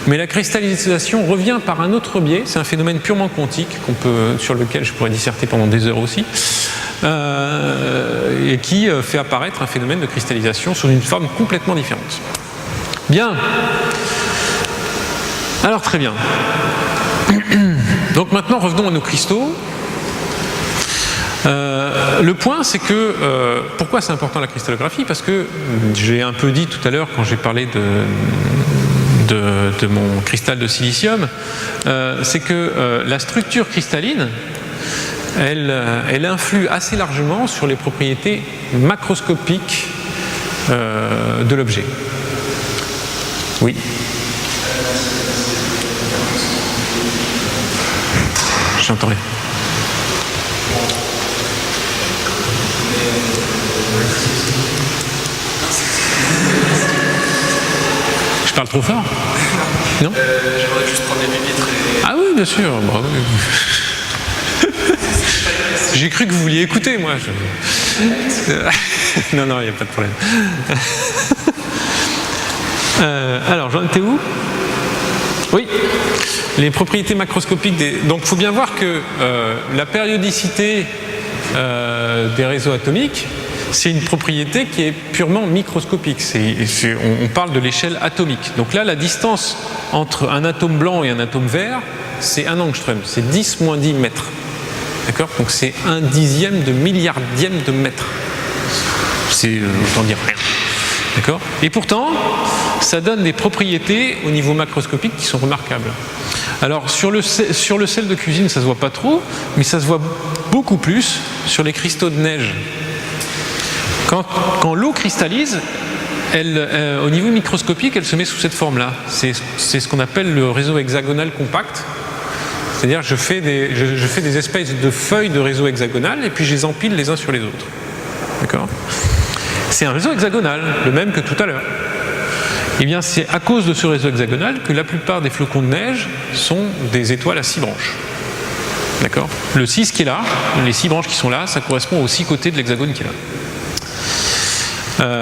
mais la cristallisation revient par un autre biais, c'est un phénomène purement quantique, sur lequel je pourrais disserter pendant des heures aussi, et qui fait apparaître un phénomène de cristallisation sous une forme complètement différente. Bien. Alors très bien. Donc maintenant revenons à nos cristaux. Le point, c'est que pourquoi c'est important la cristallographie ? Parce que j'ai un peu dit tout à l'heure quand j'ai parlé de mon cristal de silicium, c'est que la structure cristalline, elle influe assez largement sur les propriétés macroscopiques de l'objet. Oui. J'entends rien. Je parle trop fort ? Non ? J'aimerais juste prendre les pupitres et... Ah oui, bien sûr. Bravo. J'ai cru que vous vouliez écouter, moi. Non, il n'y a pas de problème. Alors, j'en étais où ? Oui, les propriétés macroscopiques donc il faut bien voir que la périodicité des réseaux atomiques, c'est une propriété qui est purement microscopique. On parle de l'échelle atomique. Donc là, la distance entre un atome blanc et un atome vert, c'est 1 angstrom, c'est 10 moins 10 mètres. D'accord ? Donc c'est 1/10 de milliardième de mètre. C'est autant dire rien. D'accord ? Et pourtant, ça donne des propriétés au niveau macroscopique qui sont remarquables. Alors sur le sel de cuisine, ça se voit pas trop, mais ça se voit beaucoup plus sur les cristaux de neige. Quand l'eau cristallise, au niveau microscopique, elle se met sous cette forme-là. C'est ce qu'on appelle le réseau hexagonal compact. C'est-à-dire je fais des espèces de feuilles de réseau hexagonal et puis je les empile les uns sur les autres. D'accord ? C'est un réseau hexagonal, le même que tout à l'heure. Eh bien, c'est à cause de ce réseau hexagonal que la plupart des flocons de neige sont des étoiles à 6 branches. D'accord ? Le 6 qui est là, les 6 branches qui sont là, ça correspond aux 6 côtés de l'hexagone qui est là.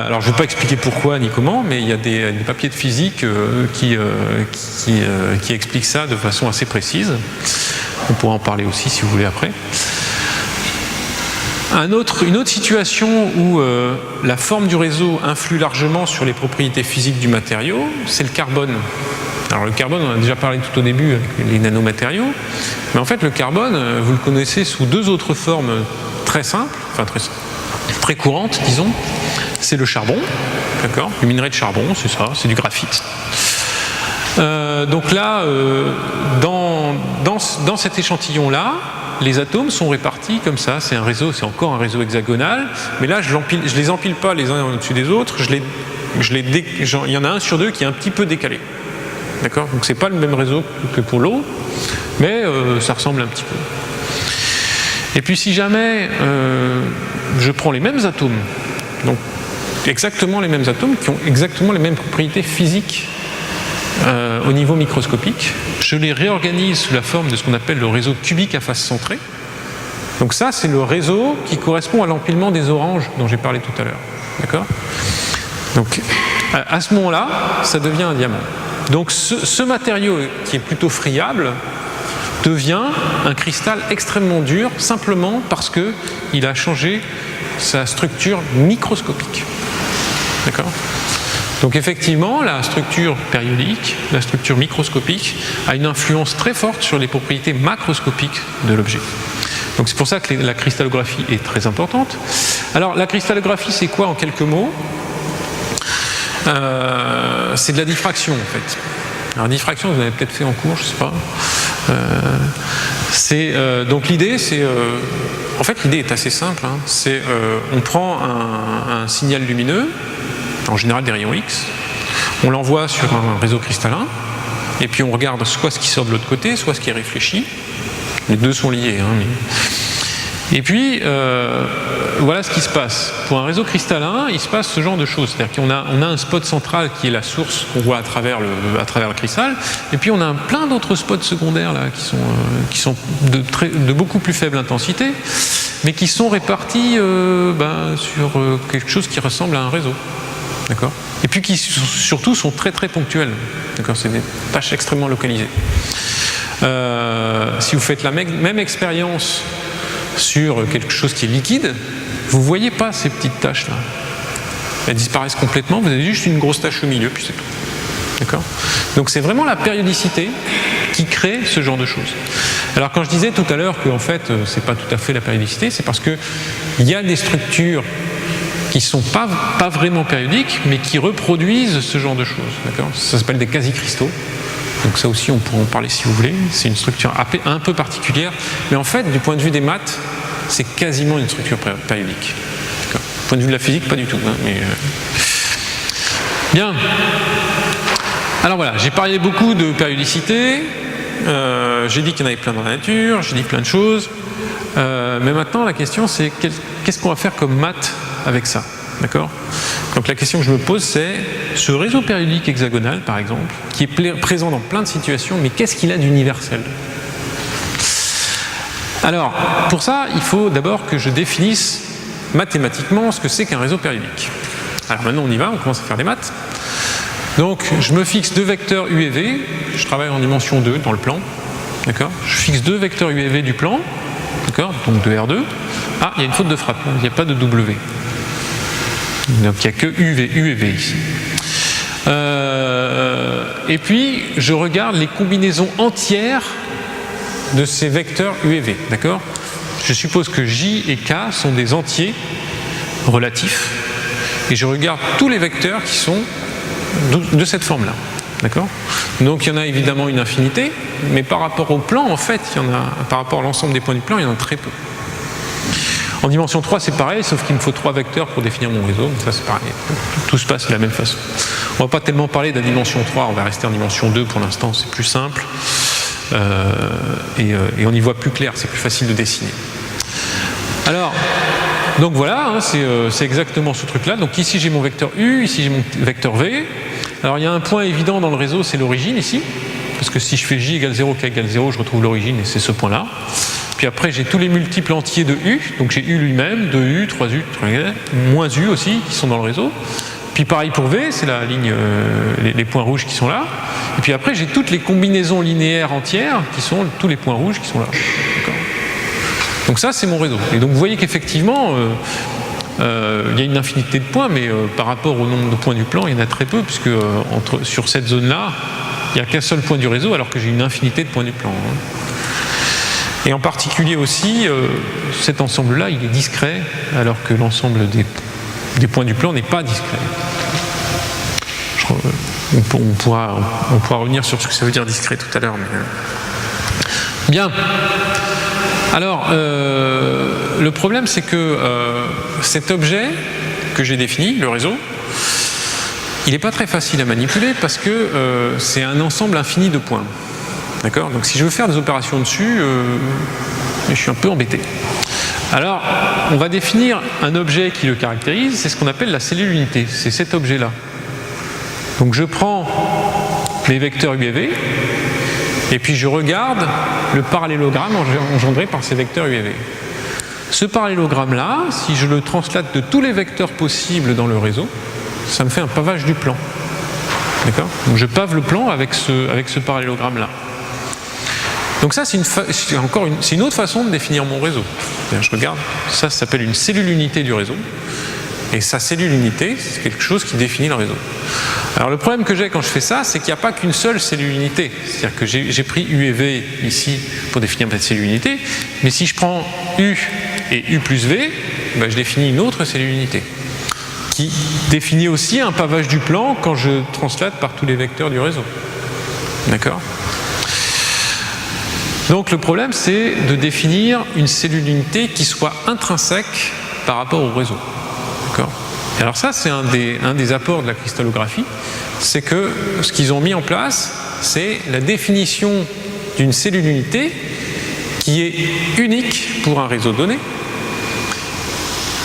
Alors, je ne vais pas expliquer pourquoi ni comment, mais il y a des papiers de physique qui expliquent ça de façon assez précise. On pourra en parler aussi si vous voulez après. Une autre situation où la forme du réseau influe largement sur les propriétés physiques du matériau, c'est le carbone. Alors le carbone, on en a déjà parlé tout au début avec les nanomatériaux, mais en fait le carbone, vous le connaissez sous 2 autres formes très simples, très courantes, disons. C'est le charbon, d'accord ? Le minerai de charbon, c'est ça, c'est du graphite. Donc là, dans cet échantillon-là, les atomes sont répartis comme ça, c'est encore un réseau hexagonal, mais là je les empile pas les uns au-dessus des autres, il y en a un sur 2 qui est un petit peu décalé. D'accord ? Donc c'est pas le même réseau que pour l'eau, mais ça ressemble un petit peu. Et puis si jamais je prends les mêmes atomes, donc exactement les mêmes atomes qui ont exactement les mêmes propriétés physiques au niveau microscopique, je les réorganise sous la forme de ce qu'on appelle le réseau cubique à face centrée. Donc ça, c'est le réseau qui correspond à l'empilement des oranges dont j'ai parlé tout à l'heure. D'accord ? Donc à ce moment-là, ça devient un diamant. Donc ce matériau qui est plutôt friable devient un cristal extrêmement dur simplement parce qu'il a changé sa structure microscopique. D'accord ? Donc effectivement, la structure périodique, la structure microscopique a une influence très forte sur les propriétés macroscopiques de l'objet. Donc c'est pour ça que la cristallographie est très importante. Alors la cristallographie, c'est quoi en quelques mots ? C'est de la diffraction en fait. Alors diffraction, vous avez peut-être fait en cours, je ne sais pas. Donc l'idée, c'est... en fait, l'idée est assez simple. On prend un signal lumineux, en général des rayons X, on l'envoie sur un réseau cristallin, et puis on regarde soit ce qui sort de l'autre côté, soit ce qui est réfléchi. Les deux sont liés. Et puis, voilà ce qui se passe. Pour un réseau cristallin, il se passe ce genre de choses. C'est-à-dire qu'on a un spot central qui est la source qu'on voit à travers le cristal, et puis on a plein d'autres spots secondaires là, qui sont de beaucoup plus faible intensité, mais qui sont répartis sur quelque chose qui ressemble à un réseau. D'accord ? Et puis qui surtout sont très très ponctuels. D'accord ? C'est des tâches extrêmement localisées. Si vous faites la même expérience sur quelque chose qui est liquide, vous ne voyez pas ces petites taches là. Elles disparaissent complètement, vous avez juste une grosse tache au milieu, puis c'est tout. D'accord ? Donc c'est vraiment la périodicité qui crée ce genre de choses. Alors quand je disais tout à l'heure qu'en fait c'est pas tout à fait la périodicité, c'est parce qu'il y a des structures qui ne sont pas vraiment périodiques, mais qui reproduisent ce genre de choses. D'accord ? Ça s'appelle des quasi-cristaux. Donc ça aussi, on pourra en parler si vous voulez. C'est une structure un peu particulière. Mais en fait, du point de vue des maths, c'est quasiment une structure périodique. D'accord ? Du point de vue de la physique, pas du tout. Bien. Alors voilà, j'ai parlé beaucoup de périodicité. J'ai dit qu'il y en avait plein dans la nature. J'ai dit plein de choses. Mais maintenant, la question, c'est qu'est-ce qu'on va faire comme maths avec ça, d'accord ? Donc la question que je me pose, c'est ce réseau périodique hexagonal, par exemple, qui est présent dans plein de situations, mais qu'est-ce qu'il a d'universel ? Alors, pour ça, il faut d'abord que je définisse mathématiquement ce que c'est qu'un réseau périodique. Alors maintenant, on y va, on commence à faire des maths. Donc, je me fixe 2 vecteurs U et V, je travaille en dimension 2 dans le plan, d'accord ? Je fixe 2 vecteurs U et V du plan, d'accord ? Donc de R2. Ah, il y a une faute de frappe, il n'y a pas de W. Donc il n'y a que U et V ici. Et puis je regarde les combinaisons entières de ces vecteurs U et V, d'accord ? Je suppose que J et K sont des entiers relatifs, et je regarde tous les vecteurs qui sont de cette forme-là, d'accord ? Donc il y en a évidemment une infinité, mais par rapport au plan, en fait, il y en a, par rapport à l'ensemble des points du plan, il y en a très peu. En dimension 3, c'est pareil, sauf qu'il me faut 3 vecteurs pour définir mon réseau, donc ça c'est pareil, tout se passe de la même façon. On ne va pas tellement parler de la dimension 3, on va rester en dimension 2 pour l'instant, c'est plus simple, et on y voit plus clair, c'est plus facile de dessiner. Alors, donc voilà, hein, c'est exactement ce truc-là. Donc ici j'ai mon vecteur U, ici j'ai mon vecteur V. Alors il y a un point évident dans le réseau, c'est l'origine ici, parce que si je fais J égale 0, K égale 0, je retrouve l'origine et c'est ce point-là. Puis après j'ai tous les multiples entiers de U, donc j'ai U lui-même, 2U, 3U, moins U aussi, qui sont dans le réseau. Puis pareil pour V, c'est la ligne, les points rouges qui sont là. Et puis après j'ai toutes les combinaisons linéaires entières, qui sont tous les points rouges qui sont là. D'accord ? Donc ça c'est mon réseau. Et donc vous voyez qu'effectivement, il y a une infinité de points, mais par rapport au nombre de points du plan, il y en a très peu, puisque sur cette zone-là, il n'y a qu'un seul point du réseau, alors que j'ai une infinité de points du plan. Hein. Et en particulier aussi, cet ensemble-là, il est discret, alors que l'ensemble des points du plan n'est pas discret. On pourra revenir sur ce que ça veut dire discret tout à l'heure. Mais... Bien. Alors, le problème, c'est que cet objet que j'ai défini, le réseau, il n'est pas très facile à manipuler parce que c'est un ensemble infini de points. D'accord ? Donc si je veux faire des opérations dessus, je suis un peu embêté. Alors, on va définir un objet qui le caractérise, c'est ce qu'on appelle la cellule unité. C'est cet objet-là. Donc je prends les vecteurs U et V, et puis je regarde le parallélogramme engendré par ces vecteurs U et V. Ce parallélogramme-là, si je le translate de tous les vecteurs possibles dans le réseau, ça me fait un pavage du plan. D'accord ? Donc je pave le plan avec ce parallélogramme-là. Donc ça, c'est une autre façon de définir mon réseau. Je regarde, ça s'appelle une cellule unité du réseau. Et sa cellule unité, c'est quelque chose qui définit le réseau. Alors le problème que j'ai quand je fais ça, c'est qu'il n'y a pas qu'une seule cellule unité. C'est-à-dire que j'ai pris U et V ici pour définir cette cellule unité, mais si je prends U et U plus V, ben je définis une autre cellule unité, qui définit aussi un pavage du plan quand je translate par tous les vecteurs du réseau. D'accord ? Donc le problème, c'est de définir une cellule unité qui soit intrinsèque par rapport au réseau. D'accord ? Et alors ça, c'est un des apports de la cristallographie, c'est que ce qu'ils ont mis en place, c'est la définition d'une cellule unité qui est unique pour un réseau donné.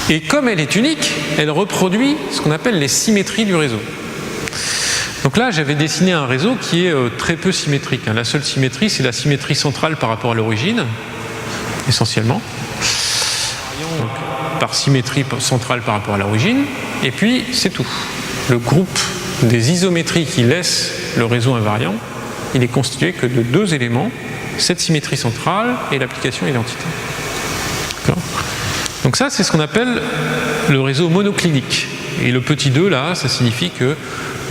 Et comme elle est unique, elle reproduit ce qu'on appelle les symétries du réseau. Donc là, j'avais dessiné un réseau qui est très peu symétrique. La seule symétrie, c'est la symétrie centrale par rapport à l'origine, essentiellement. Donc, par symétrie centrale par rapport à l'origine, et puis c'est tout. Le groupe des isométries qui laissent le réseau invariant, il est constitué que de 2 éléments, cette symétrie centrale et l'application identité. D'accord ? Donc ça, c'est ce qu'on appelle le réseau monoclinique. Et le petit 2, là, ça signifie que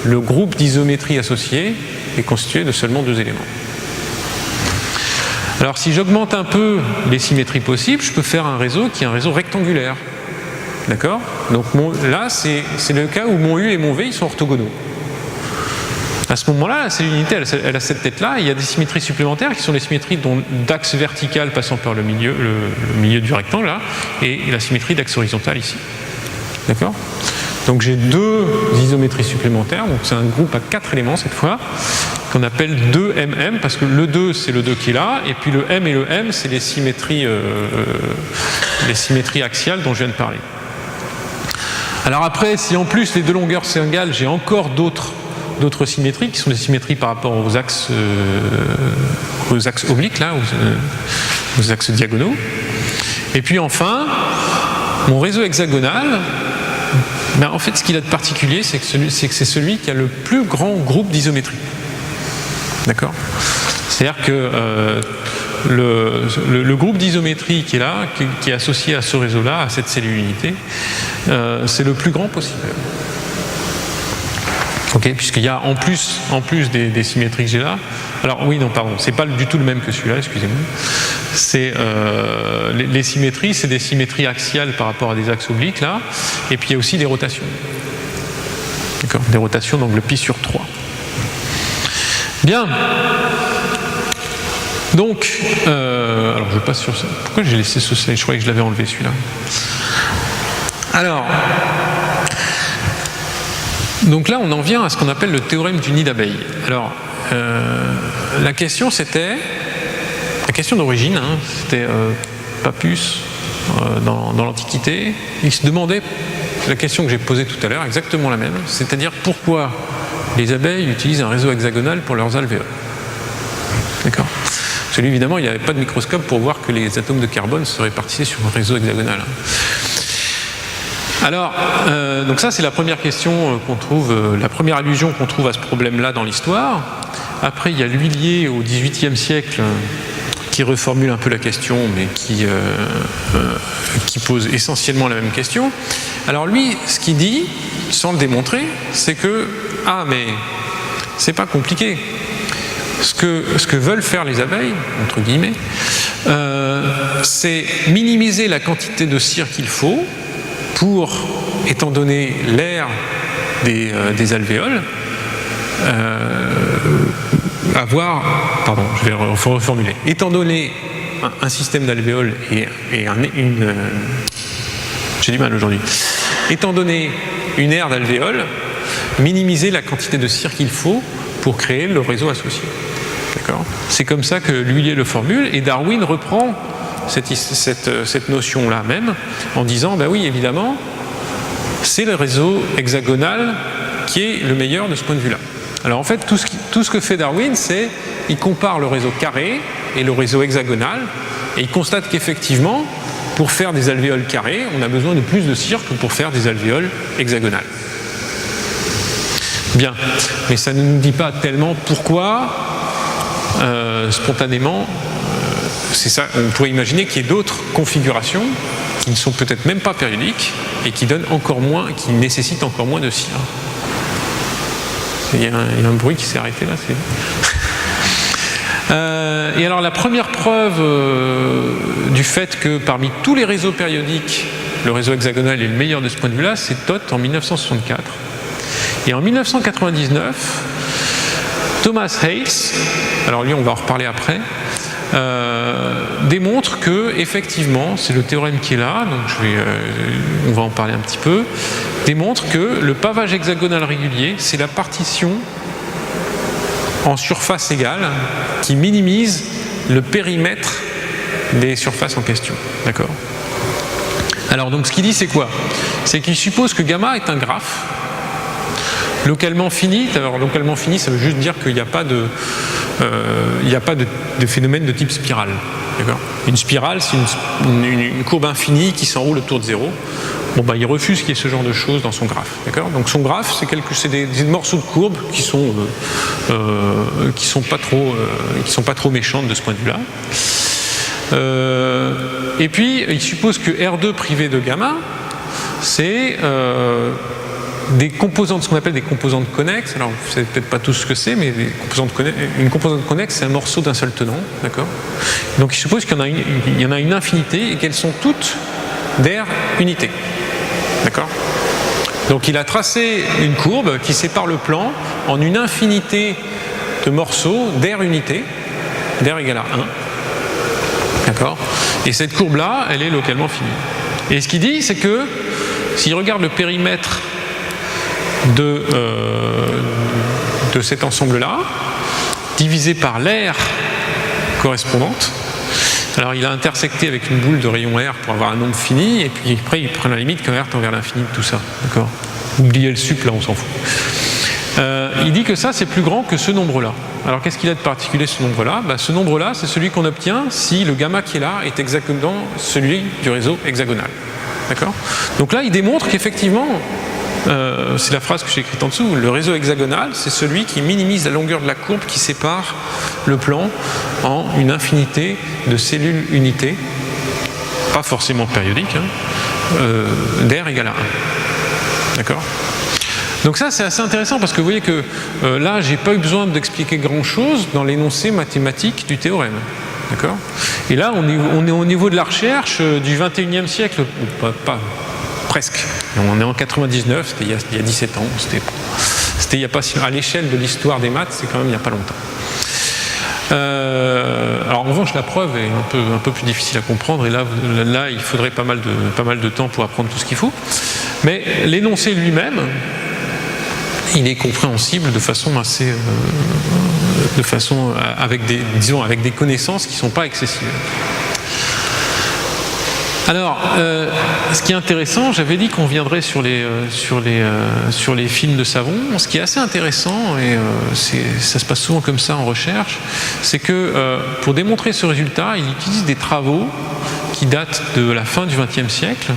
le groupe d'isométrie associée est constitué de seulement 2 éléments. Alors si j'augmente un peu les symétries possibles, je peux faire un réseau qui est un réseau rectangulaire. D'accord ? Donc là, c'est le cas où mon U et mon V ils sont orthogonaux. À ce moment-là, la cellule unité, elle a cette tête-là, et il y a des symétries supplémentaires qui sont les symétries d'axe vertical passant par le milieu du rectangle, là, et la symétrie d'axe horizontal ici. D'accord ? Donc j'ai 2 isométries supplémentaires, donc c'est un groupe à 4 éléments cette fois, qu'on appelle 2MM, parce que le 2 c'est le 2 qui est là, et puis le M et le M c'est les symétries axiales dont je viens de parler. Alors après, si en plus les 2 longueurs sont égales, j'ai encore d'autres symétries, qui sont des symétries par rapport aux axes obliques, là, aux axes diagonaux. Et puis enfin, mon réseau hexagonal, ben en fait ce qu'il a de particulier, c'est que c'est celui qui a le plus grand groupe d'isométrie. D'accord ? C'est-à-dire que le groupe d'isométrie qui est là, qui est associé à ce réseau-là, à cette cellule unité, c'est le plus grand possible. Ok, puisqu'il y a en plus des symétries que j'ai là. Alors oui, non, pardon, c'est pas du tout le même que celui-là, excusez-moi. C'est les symétries, c'est des symétries axiales par rapport à des axes obliques là, et puis il y a aussi des rotations. D'accord, des rotations d'angle pi sur 3. Bien. Donc, alors je passe sur ça. Pourquoi j'ai laissé ce slide? Je croyais que je l'avais enlevé celui-là. Alors. Donc là, on en vient à ce qu'on appelle le théorème du nid d'abeille. Alors, la question d'origine, hein, c'était Pappus dans l'Antiquité. Il se demandait la question que j'ai posée tout à l'heure, exactement la même, c'est-à-dire pourquoi les abeilles utilisent un réseau hexagonal pour leurs alvéoles. D'accord ? Parce que lui, évidemment, il n'y avait pas de microscope pour voir que les atomes de carbone se répartissaient sur un réseau hexagonal. Alors, donc ça c'est la première question qu'on trouve, la première allusion qu'on trouve à ce problème-là dans l'histoire. Après, il y a l'huilier au XVIIIe siècle qui reformule un peu la question, mais qui pose essentiellement la même question. Alors lui, ce qu'il dit, sans le démontrer, c'est que mais c'est pas compliqué. Ce que veulent faire les abeilles, entre guillemets, c'est minimiser la quantité de cire qu'il faut pour, étant donné l'air des alvéoles, je vais reformuler. Étant donné un système d'alvéoles et j'ai du mal aujourd'hui. Étant donné une aire d'alvéoles, minimiser la quantité de cire qu'il faut pour créer le réseau associé. D'accord ? C'est comme ça que l'huilier le formule, et Darwin reprend cette notion-là même, en disant, ben oui, évidemment, c'est le réseau hexagonal qui est le meilleur de ce point de vue-là. Alors en fait, tout ce que fait Darwin, c'est il compare le réseau carré et le réseau hexagonal, et il constate qu'effectivement, pour faire des alvéoles carrées, on a besoin de plus de cire que pour faire des alvéoles hexagonales. Bien, mais ça ne nous dit pas tellement pourquoi, spontanément, c'est ça, on pourrait imaginer qu'il y ait d'autres configurations qui ne sont peut-être même pas périodiques et qui donnent encore moins, qui nécessitent encore moins de cire. Il y a un bruit qui s'est arrêté là. Et alors la première preuve du fait que parmi tous les réseaux périodiques, le réseau hexagonal est le meilleur de ce point de vue-là, c'est Thott en 1964. Et en 1999, Thomas Hales, alors lui on va en reparler après, démontre que effectivement, c'est le théorème qui est là, donc on va en parler un petit peu, démontre que le pavage hexagonal régulier, c'est la partition en surface égale qui minimise le périmètre des surfaces en question. D'accord ? Alors donc ce qu'il dit c'est quoi ? C'est qu'il suppose que gamma est un graphe localement fini. Alors localement fini, ça veut juste dire qu'il n'y a pas de phénomène de type spirale. D'accord ? Une spirale, c'est une courbe infinie qui s'enroule autour de zéro. Bon, il refuse qu'il y ait ce genre de choses dans son graphe. D'accord ? Donc son graphe, c'est des morceaux de courbes qui sont pas trop méchantes de ce point de vue-là. Et puis, il suppose que R2 privé de gamma, c'est des composantes, ce qu'on appelle des composantes connexes. Alors, vous ne savez peut-être pas tout ce que c'est, mais une composante connexe, c'est un morceau d'un seul tenant. D'accord ? Donc, il suppose qu'il y en a une infinité et qu'elles sont toutes d'aire unité. D'accord ? Donc, il a tracé une courbe qui sépare le plan en une infinité de morceaux d'aire unité, d'aire égale à 1. D'accord ? Et cette courbe-là, elle est localement finie. Et ce qu'il dit, c'est que s'il regarde le périmètre de cet ensemble-là, divisé par l'aire correspondante, alors il a intersecté avec une boule de rayon R pour avoir un nombre fini, et puis après il prend la limite quand R tend vers l'infini de tout ça. D'accord ? Oubliez le sup, là on s'en fout. Il dit que ça c'est plus grand que ce nombre-là. Alors qu'est-ce qu'il a de particulier ce nombre-là ? Ce nombre-là c'est celui qu'on obtient si le gamma qui est là est exactement celui du réseau hexagonal. D'accord ? Donc là il démontre qu'effectivement c'est la phrase que j'ai écrite en dessous, le réseau hexagonal, c'est celui qui minimise la longueur de la courbe qui sépare le plan en une infinité de cellules unités, pas forcément périodiques, d'R égale à 1. D'accord ? Donc ça, c'est assez intéressant parce que vous voyez que là, j'ai pas eu besoin d'expliquer grand-chose dans l'énoncé mathématique du théorème. D'accord ? Et là, on est au niveau de la recherche du 21e siècle, pas presque. On est en 99, c'était il y a 17 ans. C'était il y a pas si, à l'échelle de l'histoire des maths, c'est quand même il n'y a pas longtemps. Alors en revanche, la preuve est un peu plus difficile à comprendre, et là il faudrait pas mal de temps pour apprendre tout ce qu'il faut. Mais l'énoncé lui-même, il est compréhensible de façon assez, avec des connaissances qui ne sont pas excessives. Alors, ce qui est intéressant, j'avais dit qu'on viendrait sur les films de savon. Ce qui est assez intéressant, et ça se passe souvent comme ça en recherche, c'est que pour démontrer ce résultat, il utilise des travaux qui datent de la fin du XXe siècle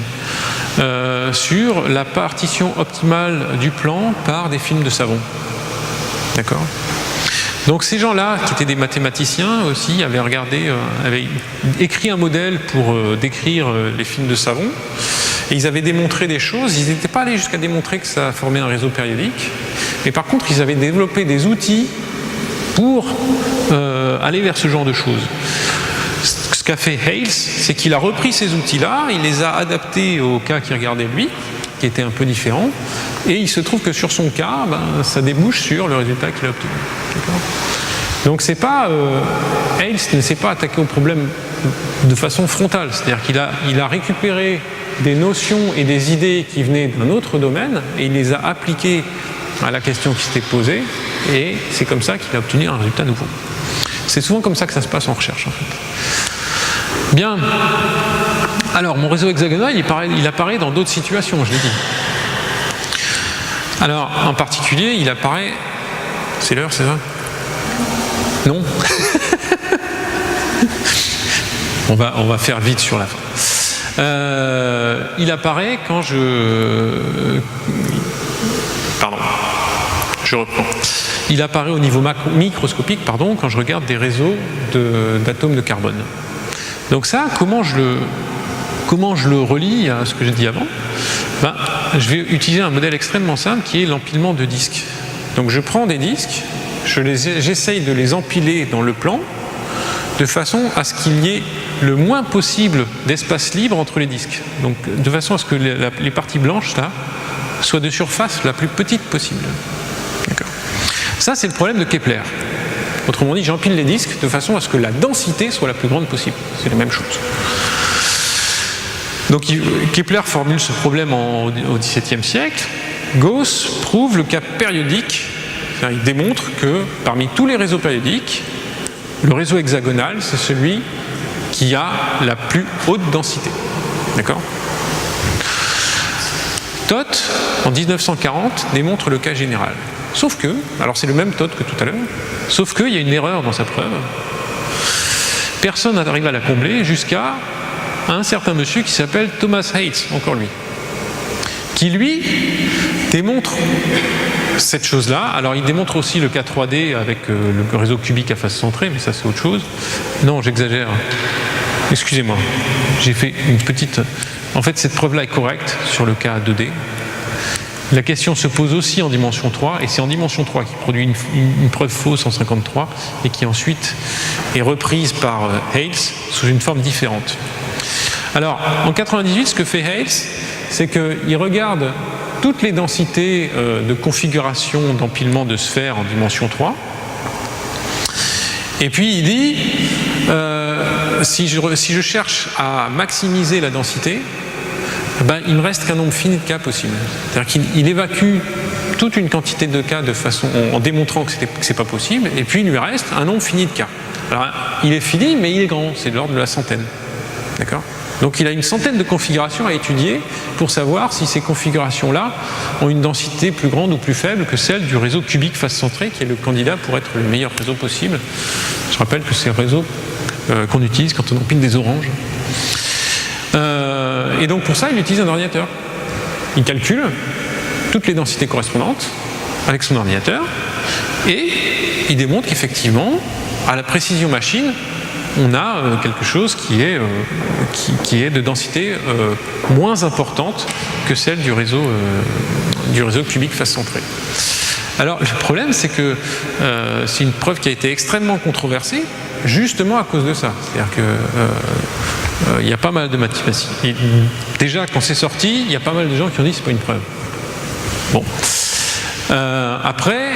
sur la partition optimale du plan par des films de savon. D'accord ? Donc ces gens-là, qui étaient des mathématiciens aussi, avaient écrit un modèle pour décrire les films de savon, et ils avaient démontré des choses. Ils n'étaient pas allés jusqu'à démontrer que ça formait un réseau périodique, mais par contre ils avaient développé des outils pour aller vers ce genre de choses. Ce qu'a fait Hales, c'est qu'il a repris ces outils-là, il les a adaptés au cas qu'il regardait lui, qui était un peu différent, et il se trouve que sur son cas, ça débouche sur le résultat qu'il a obtenu. Donc c'est pas Hales ne s'est pas attaqué au problème de façon frontale, c'est-à-dire qu'il a récupéré des notions et des idées qui venaient d'un autre domaine et il les a appliquées à la question qui s'était posée, et c'est comme ça qu'il a obtenu un résultat nouveau. C'est souvent comme ça que ça se passe en recherche, en fait. Bien. Alors, mon réseau hexagonal, il apparaît dans d'autres situations, je l'ai dit. Alors, en particulier, il apparaît... C'est l'heure, c'est ça ? Non. on va faire vite sur la fin. Il apparaît quand Pardon, je reprends. Il apparaît au niveau microscopique, quand je regarde des réseaux d'atomes de carbone. Donc ça, comment je le relie à ce que j'ai dit avant ? Je vais utiliser un modèle extrêmement simple qui est l'empilement de disques. Donc je prends des disques, j'essaye de les empiler dans le plan de façon à ce qu'il y ait le moins possible d'espace libre entre les disques. Donc de façon à ce que les parties blanches là soient de surface la plus petite possible. D'accord. Ça, c'est le problème de Kepler. Autrement dit, j'empile les disques de façon à ce que la densité soit la plus grande possible. C'est la même chose. Donc Kepler formule ce problème au XVIIe siècle. Gauss prouve le cas périodique. Il démontre que parmi tous les réseaux périodiques, le réseau hexagonal, c'est celui qui a la plus haute densité. D'accord ? Toth, en 1940, démontre le cas général. Sauf que, alors c'est le même Toth que tout à l'heure, sauf qu'il y a une erreur dans sa preuve. Personne n'arrive à la combler jusqu'à un certain monsieur qui s'appelle Thomas Hales, encore lui, qui lui démontre cette chose-là. Alors il démontre aussi le cas 3D avec le réseau cubique à face centrée, mais ça c'est autre chose. Non, j'exagère. Excusez-moi, j'ai fait une petite... En fait, cette preuve-là est correcte sur le cas 2D. La question se pose aussi en dimension 3, et c'est en dimension 3 qui produit une preuve fausse en 53, et qui ensuite est reprise par Hales sous une forme différente. Alors, en 98, ce que fait Hales, c'est qu'il regarde toutes les densités de configuration d'empilement de sphères en dimension 3, et puis il dit, si je cherche à maximiser la densité, il ne reste qu'un nombre fini de cas possible. C'est-à-dire qu'il évacue toute une quantité de cas en démontrant que c'est pas possible, et puis il lui reste un nombre fini de cas. Alors, il est fini, mais il est grand, c'est de l'ordre de la centaine. D'accord ? Donc il a une centaine de configurations à étudier pour savoir si ces configurations-là ont une densité plus grande ou plus faible que celle du réseau cubique face centrée, qui est le candidat pour être le meilleur réseau possible. Je rappelle que c'est le réseau qu'on utilise quand on empile des oranges. Et donc pour ça, il utilise un ordinateur. Il calcule, toutes les densités correspondantes avec son ordinateur, et il démontre qu'effectivement, à la précision machine, on a quelque chose qui est de densité moins importante que celle du réseau cubique face centrée. Alors le problème, c'est que c'est une preuve qui a été extrêmement controversée, justement à cause de ça. C'est-à-dire que il y a pas mal de mathématiques. Et déjà, quand c'est sorti, il y a pas mal de gens qui ont dit que c'est pas une preuve. Bon. Après,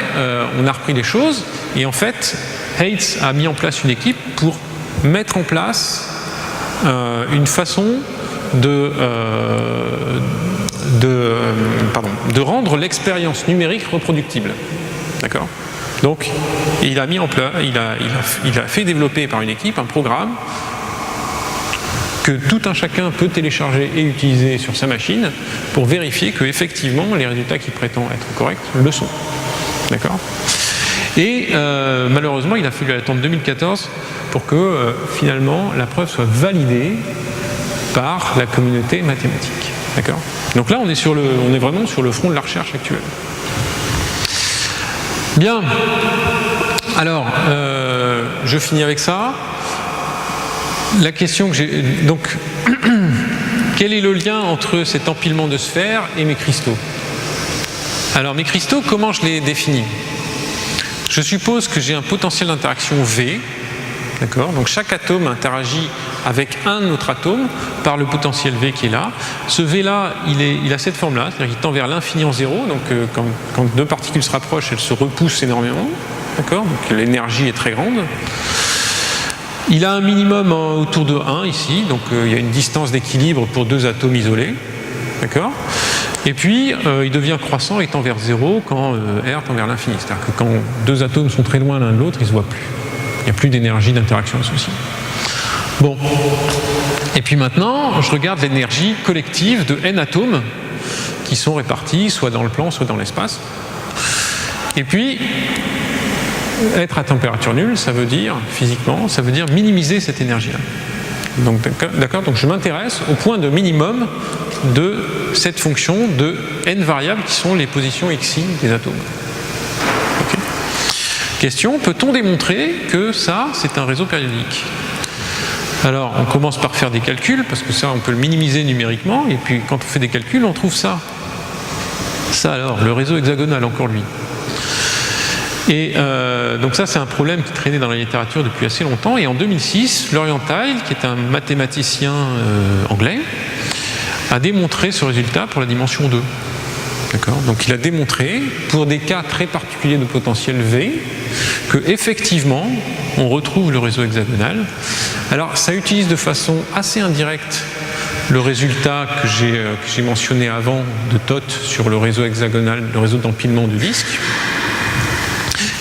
on a repris les choses, et en fait, Heitz a mis en place une équipe pour mettre en place une façon de rendre l'expérience numérique reproductible. D'accord ? Donc, il a mis en place, il a fait développer par une équipe un programme que tout un chacun peut télécharger et utiliser sur sa machine pour vérifier que effectivement les résultats qui prétendent être corrects le sont. D'accord ? Et malheureusement, il a fallu attendre 2014 pour que finalement la preuve soit validée par la communauté mathématique. D'accord ? Donc là, on est vraiment sur le front de la recherche actuelle. Bien. Alors, je finis avec ça. La question que j'ai... Donc, quel est le lien entre cet empilement de sphères et mes cristaux ? Alors, mes cristaux, comment je les définis ? Je suppose que j'ai un potentiel d'interaction V, d'accord ? Donc chaque atome interagit avec un autre atome par le potentiel V qui est là. Ce V-là, il a cette forme-là, c'est-à-dire qu'il tend vers l'infini en zéro, donc quand deux particules se rapprochent, elles se repoussent énormément, d'accord ? Donc l'énergie est très grande. Il a un minimum autour de 1 ici, donc il y a une distance d'équilibre pour deux atomes isolés, d'accord ? Et puis, il devient croissant et tend vers 0 quand R tend vers l'infini. C'est-à-dire que quand deux atomes sont très loin l'un de l'autre, ils ne se voient plus. Il n'y a plus d'énergie d'interaction associée. Bon. Et puis maintenant, je regarde l'énergie collective de n atomes qui sont répartis soit dans le plan, soit dans l'espace. Et puis, être à température nulle, ça veut dire, physiquement, ça veut dire minimiser cette énergie-là. Donc, d'accord, donc je m'intéresse au point de minimum de cette fonction de n variables qui sont les positions xi des atomes. Okay. Question, peut-on démontrer que ça, c'est un réseau périodique ? Alors, on commence par faire des calculs, parce que ça, on peut le minimiser numériquement, et puis quand on fait des calculs, on trouve ça. Ça alors, le réseau hexagonal, encore lui. Et donc ça, c'est un problème qui traînait dans la littérature depuis assez longtemps. Et en 2006, Lorienthalь, qui est un mathématicien anglais, a démontré ce résultat pour la dimension 2. D'accord ? Donc il a démontré, pour des cas très particuliers de potentiel V, que effectivement, on retrouve le réseau hexagonal. Alors ça utilise de façon assez indirecte le résultat que j'ai mentionné avant de Toth sur le réseau hexagonal, le réseau d'empilement de disques.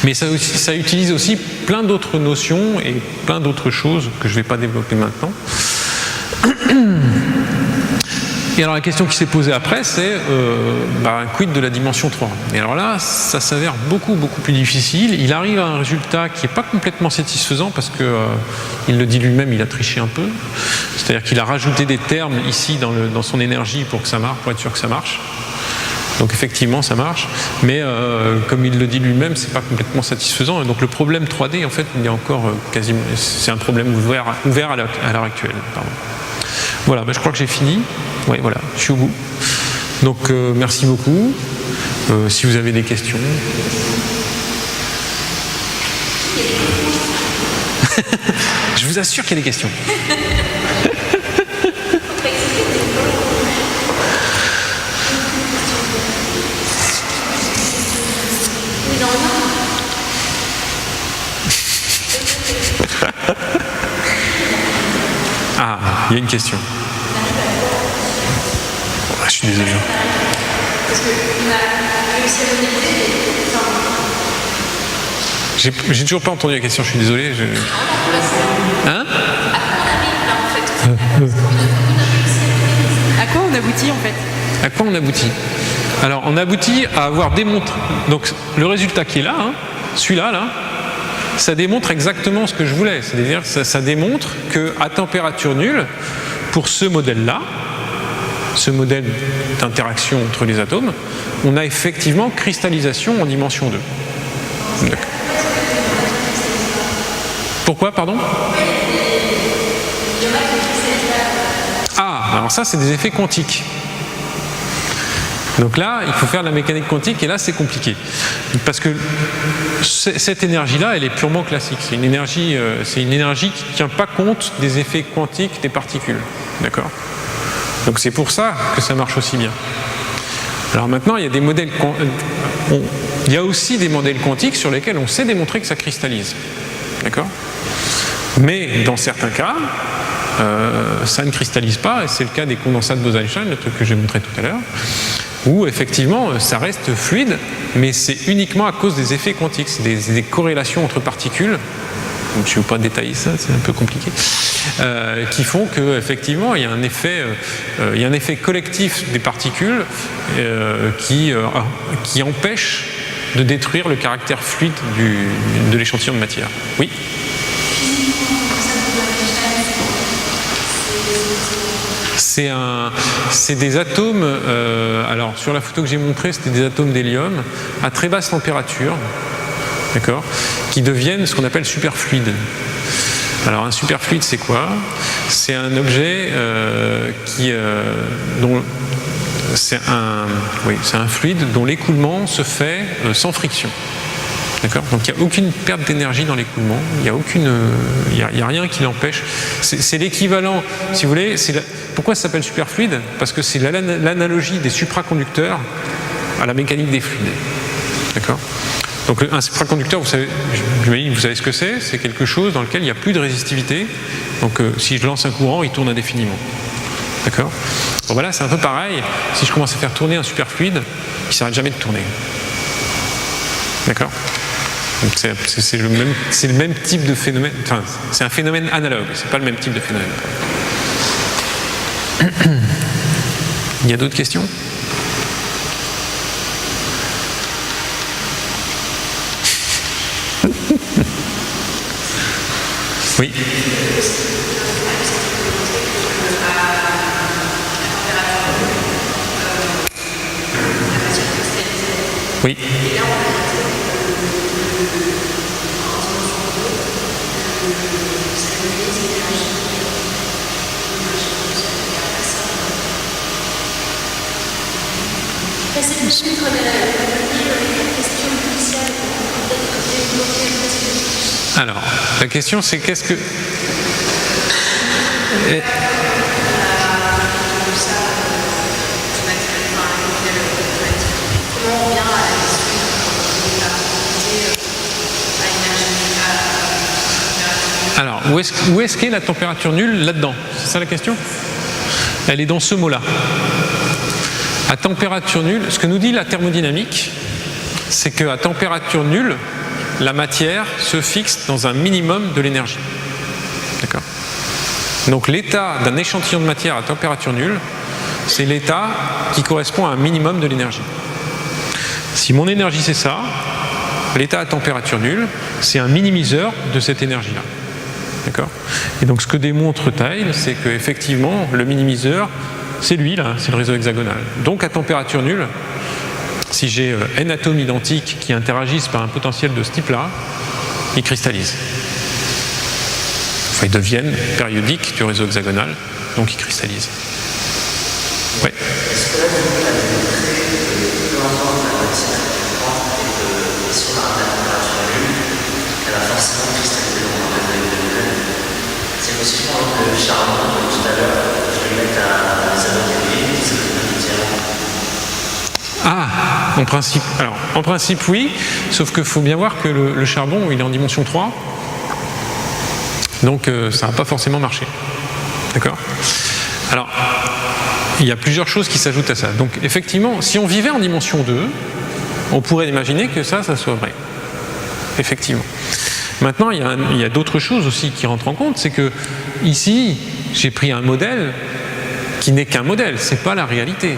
Mais ça utilise aussi plein d'autres notions et plein d'autres choses que je ne vais pas développer maintenant. Et alors la question qui s'est posée après, c'est quid de la dimension 3 ? Et alors là, ça s'avère beaucoup plus difficile. Il arrive à un résultat qui n'est pas complètement satisfaisant parce que il le dit lui-même, il a triché un peu. C'est-à-dire qu'il a rajouté des termes ici dans son énergie pour que ça marche, pour être sûr que ça marche. Donc effectivement, ça marche, mais comme il le dit lui-même, c'est pas complètement satisfaisant. Et donc le problème 3D, en fait, il est encore quasiment, c'est un problème ouvert à l'heure actuelle. Pardon. Voilà, je crois que j'ai fini. Oui, voilà, je suis au bout. Donc merci beaucoup. Si vous avez des questions. Je vous assure qu'il y a des questions. Ah, il y a une question. Je suis désolé. Parce qu'on a réussi à donner J'ai toujours pas entendu la question, je suis désolé. Hein ? À quoi on aboutit en fait ? À quoi on aboutit ? Alors, on aboutit à avoir démontré. Donc, le résultat qui est là, celui-là, là, ça démontre exactement ce que je voulais. C'est-à-dire, ça démontre qu'à température nulle, pour ce modèle-là, ce modèle d'interaction entre les atomes, on a effectivement cristallisation en dimension 2. D'accord. Pourquoi, pardon? Ah, alors ça, c'est des effets quantiques. Donc là, il faut faire de la mécanique quantique, et là, c'est compliqué. Parce que cette énergie-là, elle est purement classique. C'est une énergie qui ne tient pas compte des effets quantiques des particules. D'accord? Donc c'est pour ça que ça marche aussi bien. Alors maintenant, il y a des modèles... il y a aussi des modèles quantiques sur lesquels on sait démontrer que ça cristallise. D'accord? Mais dans certains cas, ça ne cristallise pas, et c'est le cas des condensats de Bose-Einstein, le truc que j'ai montré tout à l'heure, où effectivement ça reste fluide, mais c'est uniquement à cause des effets quantiques, c'est des corrélations entre particules, donc je ne vais pas détailler ça, c'est un peu compliqué, qui font qu'effectivement il y a un effet collectif des particules qui empêche de détruire le caractère fluide de l'échantillon de matière. Oui? C'est des atomes, alors sur la photo que j'ai montrée, c'était des atomes d'hélium à très basse température, d'accord, qui deviennent ce qu'on appelle superfluides. Alors un superfluide, c'est quoi? C'est un objet c'est un fluide dont l'écoulement se fait sans friction. D'accord? Donc il n'y a aucune perte d'énergie dans l'écoulement, il n'y a rien qui l'empêche. C'est l'équivalent, si vous voulez, pourquoi ça s'appelle superfluide? Parce que c'est l'analogie des supraconducteurs à la mécanique des fluides. D'accord? Donc un supraconducteur, vous savez ce que c'est? C'est quelque chose dans lequel il n'y a plus de résistivité. Donc si je lance un courant, il tourne indéfiniment. D'accord? Bon voilà, c'est un peu pareil. Si je commence à faire tourner un superfluide, il ne s'arrête jamais de tourner. D'accord? C'est le même type de phénomène, enfin c'est un phénomène analogue, c'est pas le même type de phénomène. Il y a d'autres questions? Oui. Oui. Alors, la question c'est qu'est-ce que... Alors, où est-ce qu'est la température nulle là-dedans? C'est ça la question? Elle est dans ce mot-là. À température nulle, ce que nous dit la thermodynamique, c'est qu'à température nulle, la matière se fixe dans un minimum de l'énergie. D'accord? Donc l'état d'un échantillon de matière à température nulle, c'est l'état qui correspond à un minimum de l'énergie. Si mon énergie c'est ça, l'état à température nulle, c'est un minimiseur de cette énergie-là. D'accord? Et donc ce que démontre Theil, c'est qu'effectivement, le minimiseur, c'est lui, là, c'est le réseau hexagonal. Donc à température nulle, si j'ai n atomes identiques qui interagissent par un potentiel de ce type-là, ils cristallisent. Enfin, ils deviennent périodiques du réseau hexagonal, donc ils cristallisent. Oui. Est-ce que là, vous avez montré que peu importe la matière et si on a la température nulle, elle va forcément cristalliser dans un réseau hexagonal? C'est possible que le charbon, tout à l'heure, je le mette à des anneaux ça fait une différence. Ah, en principe oui, sauf qu'il faut bien voir que le charbon il est en dimension 3, donc ça va pas forcément marcher. D'accord? Alors, il y a plusieurs choses qui s'ajoutent à ça. Donc effectivement, si on vivait en dimension 2, on pourrait imaginer que ça soit vrai. Effectivement. Maintenant, il y a d'autres choses aussi qui rentrent en compte, c'est que ici, j'ai pris un modèle qui n'est qu'un modèle, c'est pas la réalité.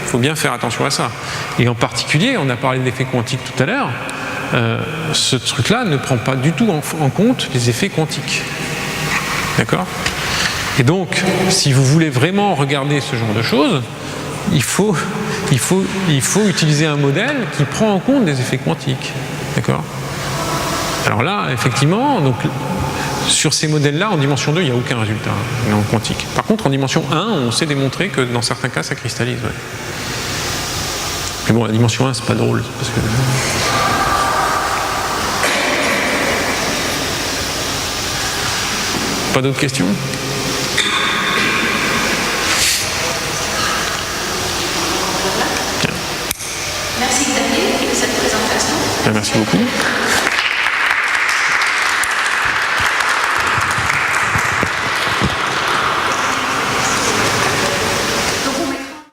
Il faut bien faire attention à ça. Et en particulier, on a parlé de l'effet quantique tout à l'heure, ce truc-là ne prend pas du tout en compte les effets quantiques. D'accord? Et donc, si vous voulez vraiment regarder ce genre de choses, il faut utiliser un modèle qui prend en compte des effets quantiques. D'accord ? Alors là, effectivement, donc, sur ces modèles-là, en dimension 2, il n'y a aucun résultat en quantique. Par contre, en dimension 1, on sait démontrer que dans certains cas, ça cristallise. Ouais. Mais bon, la dimension 1, c'est pas drôle. Parce que... Pas d'autres questions ? Merci Xavier de cette présentation. Merci beaucoup.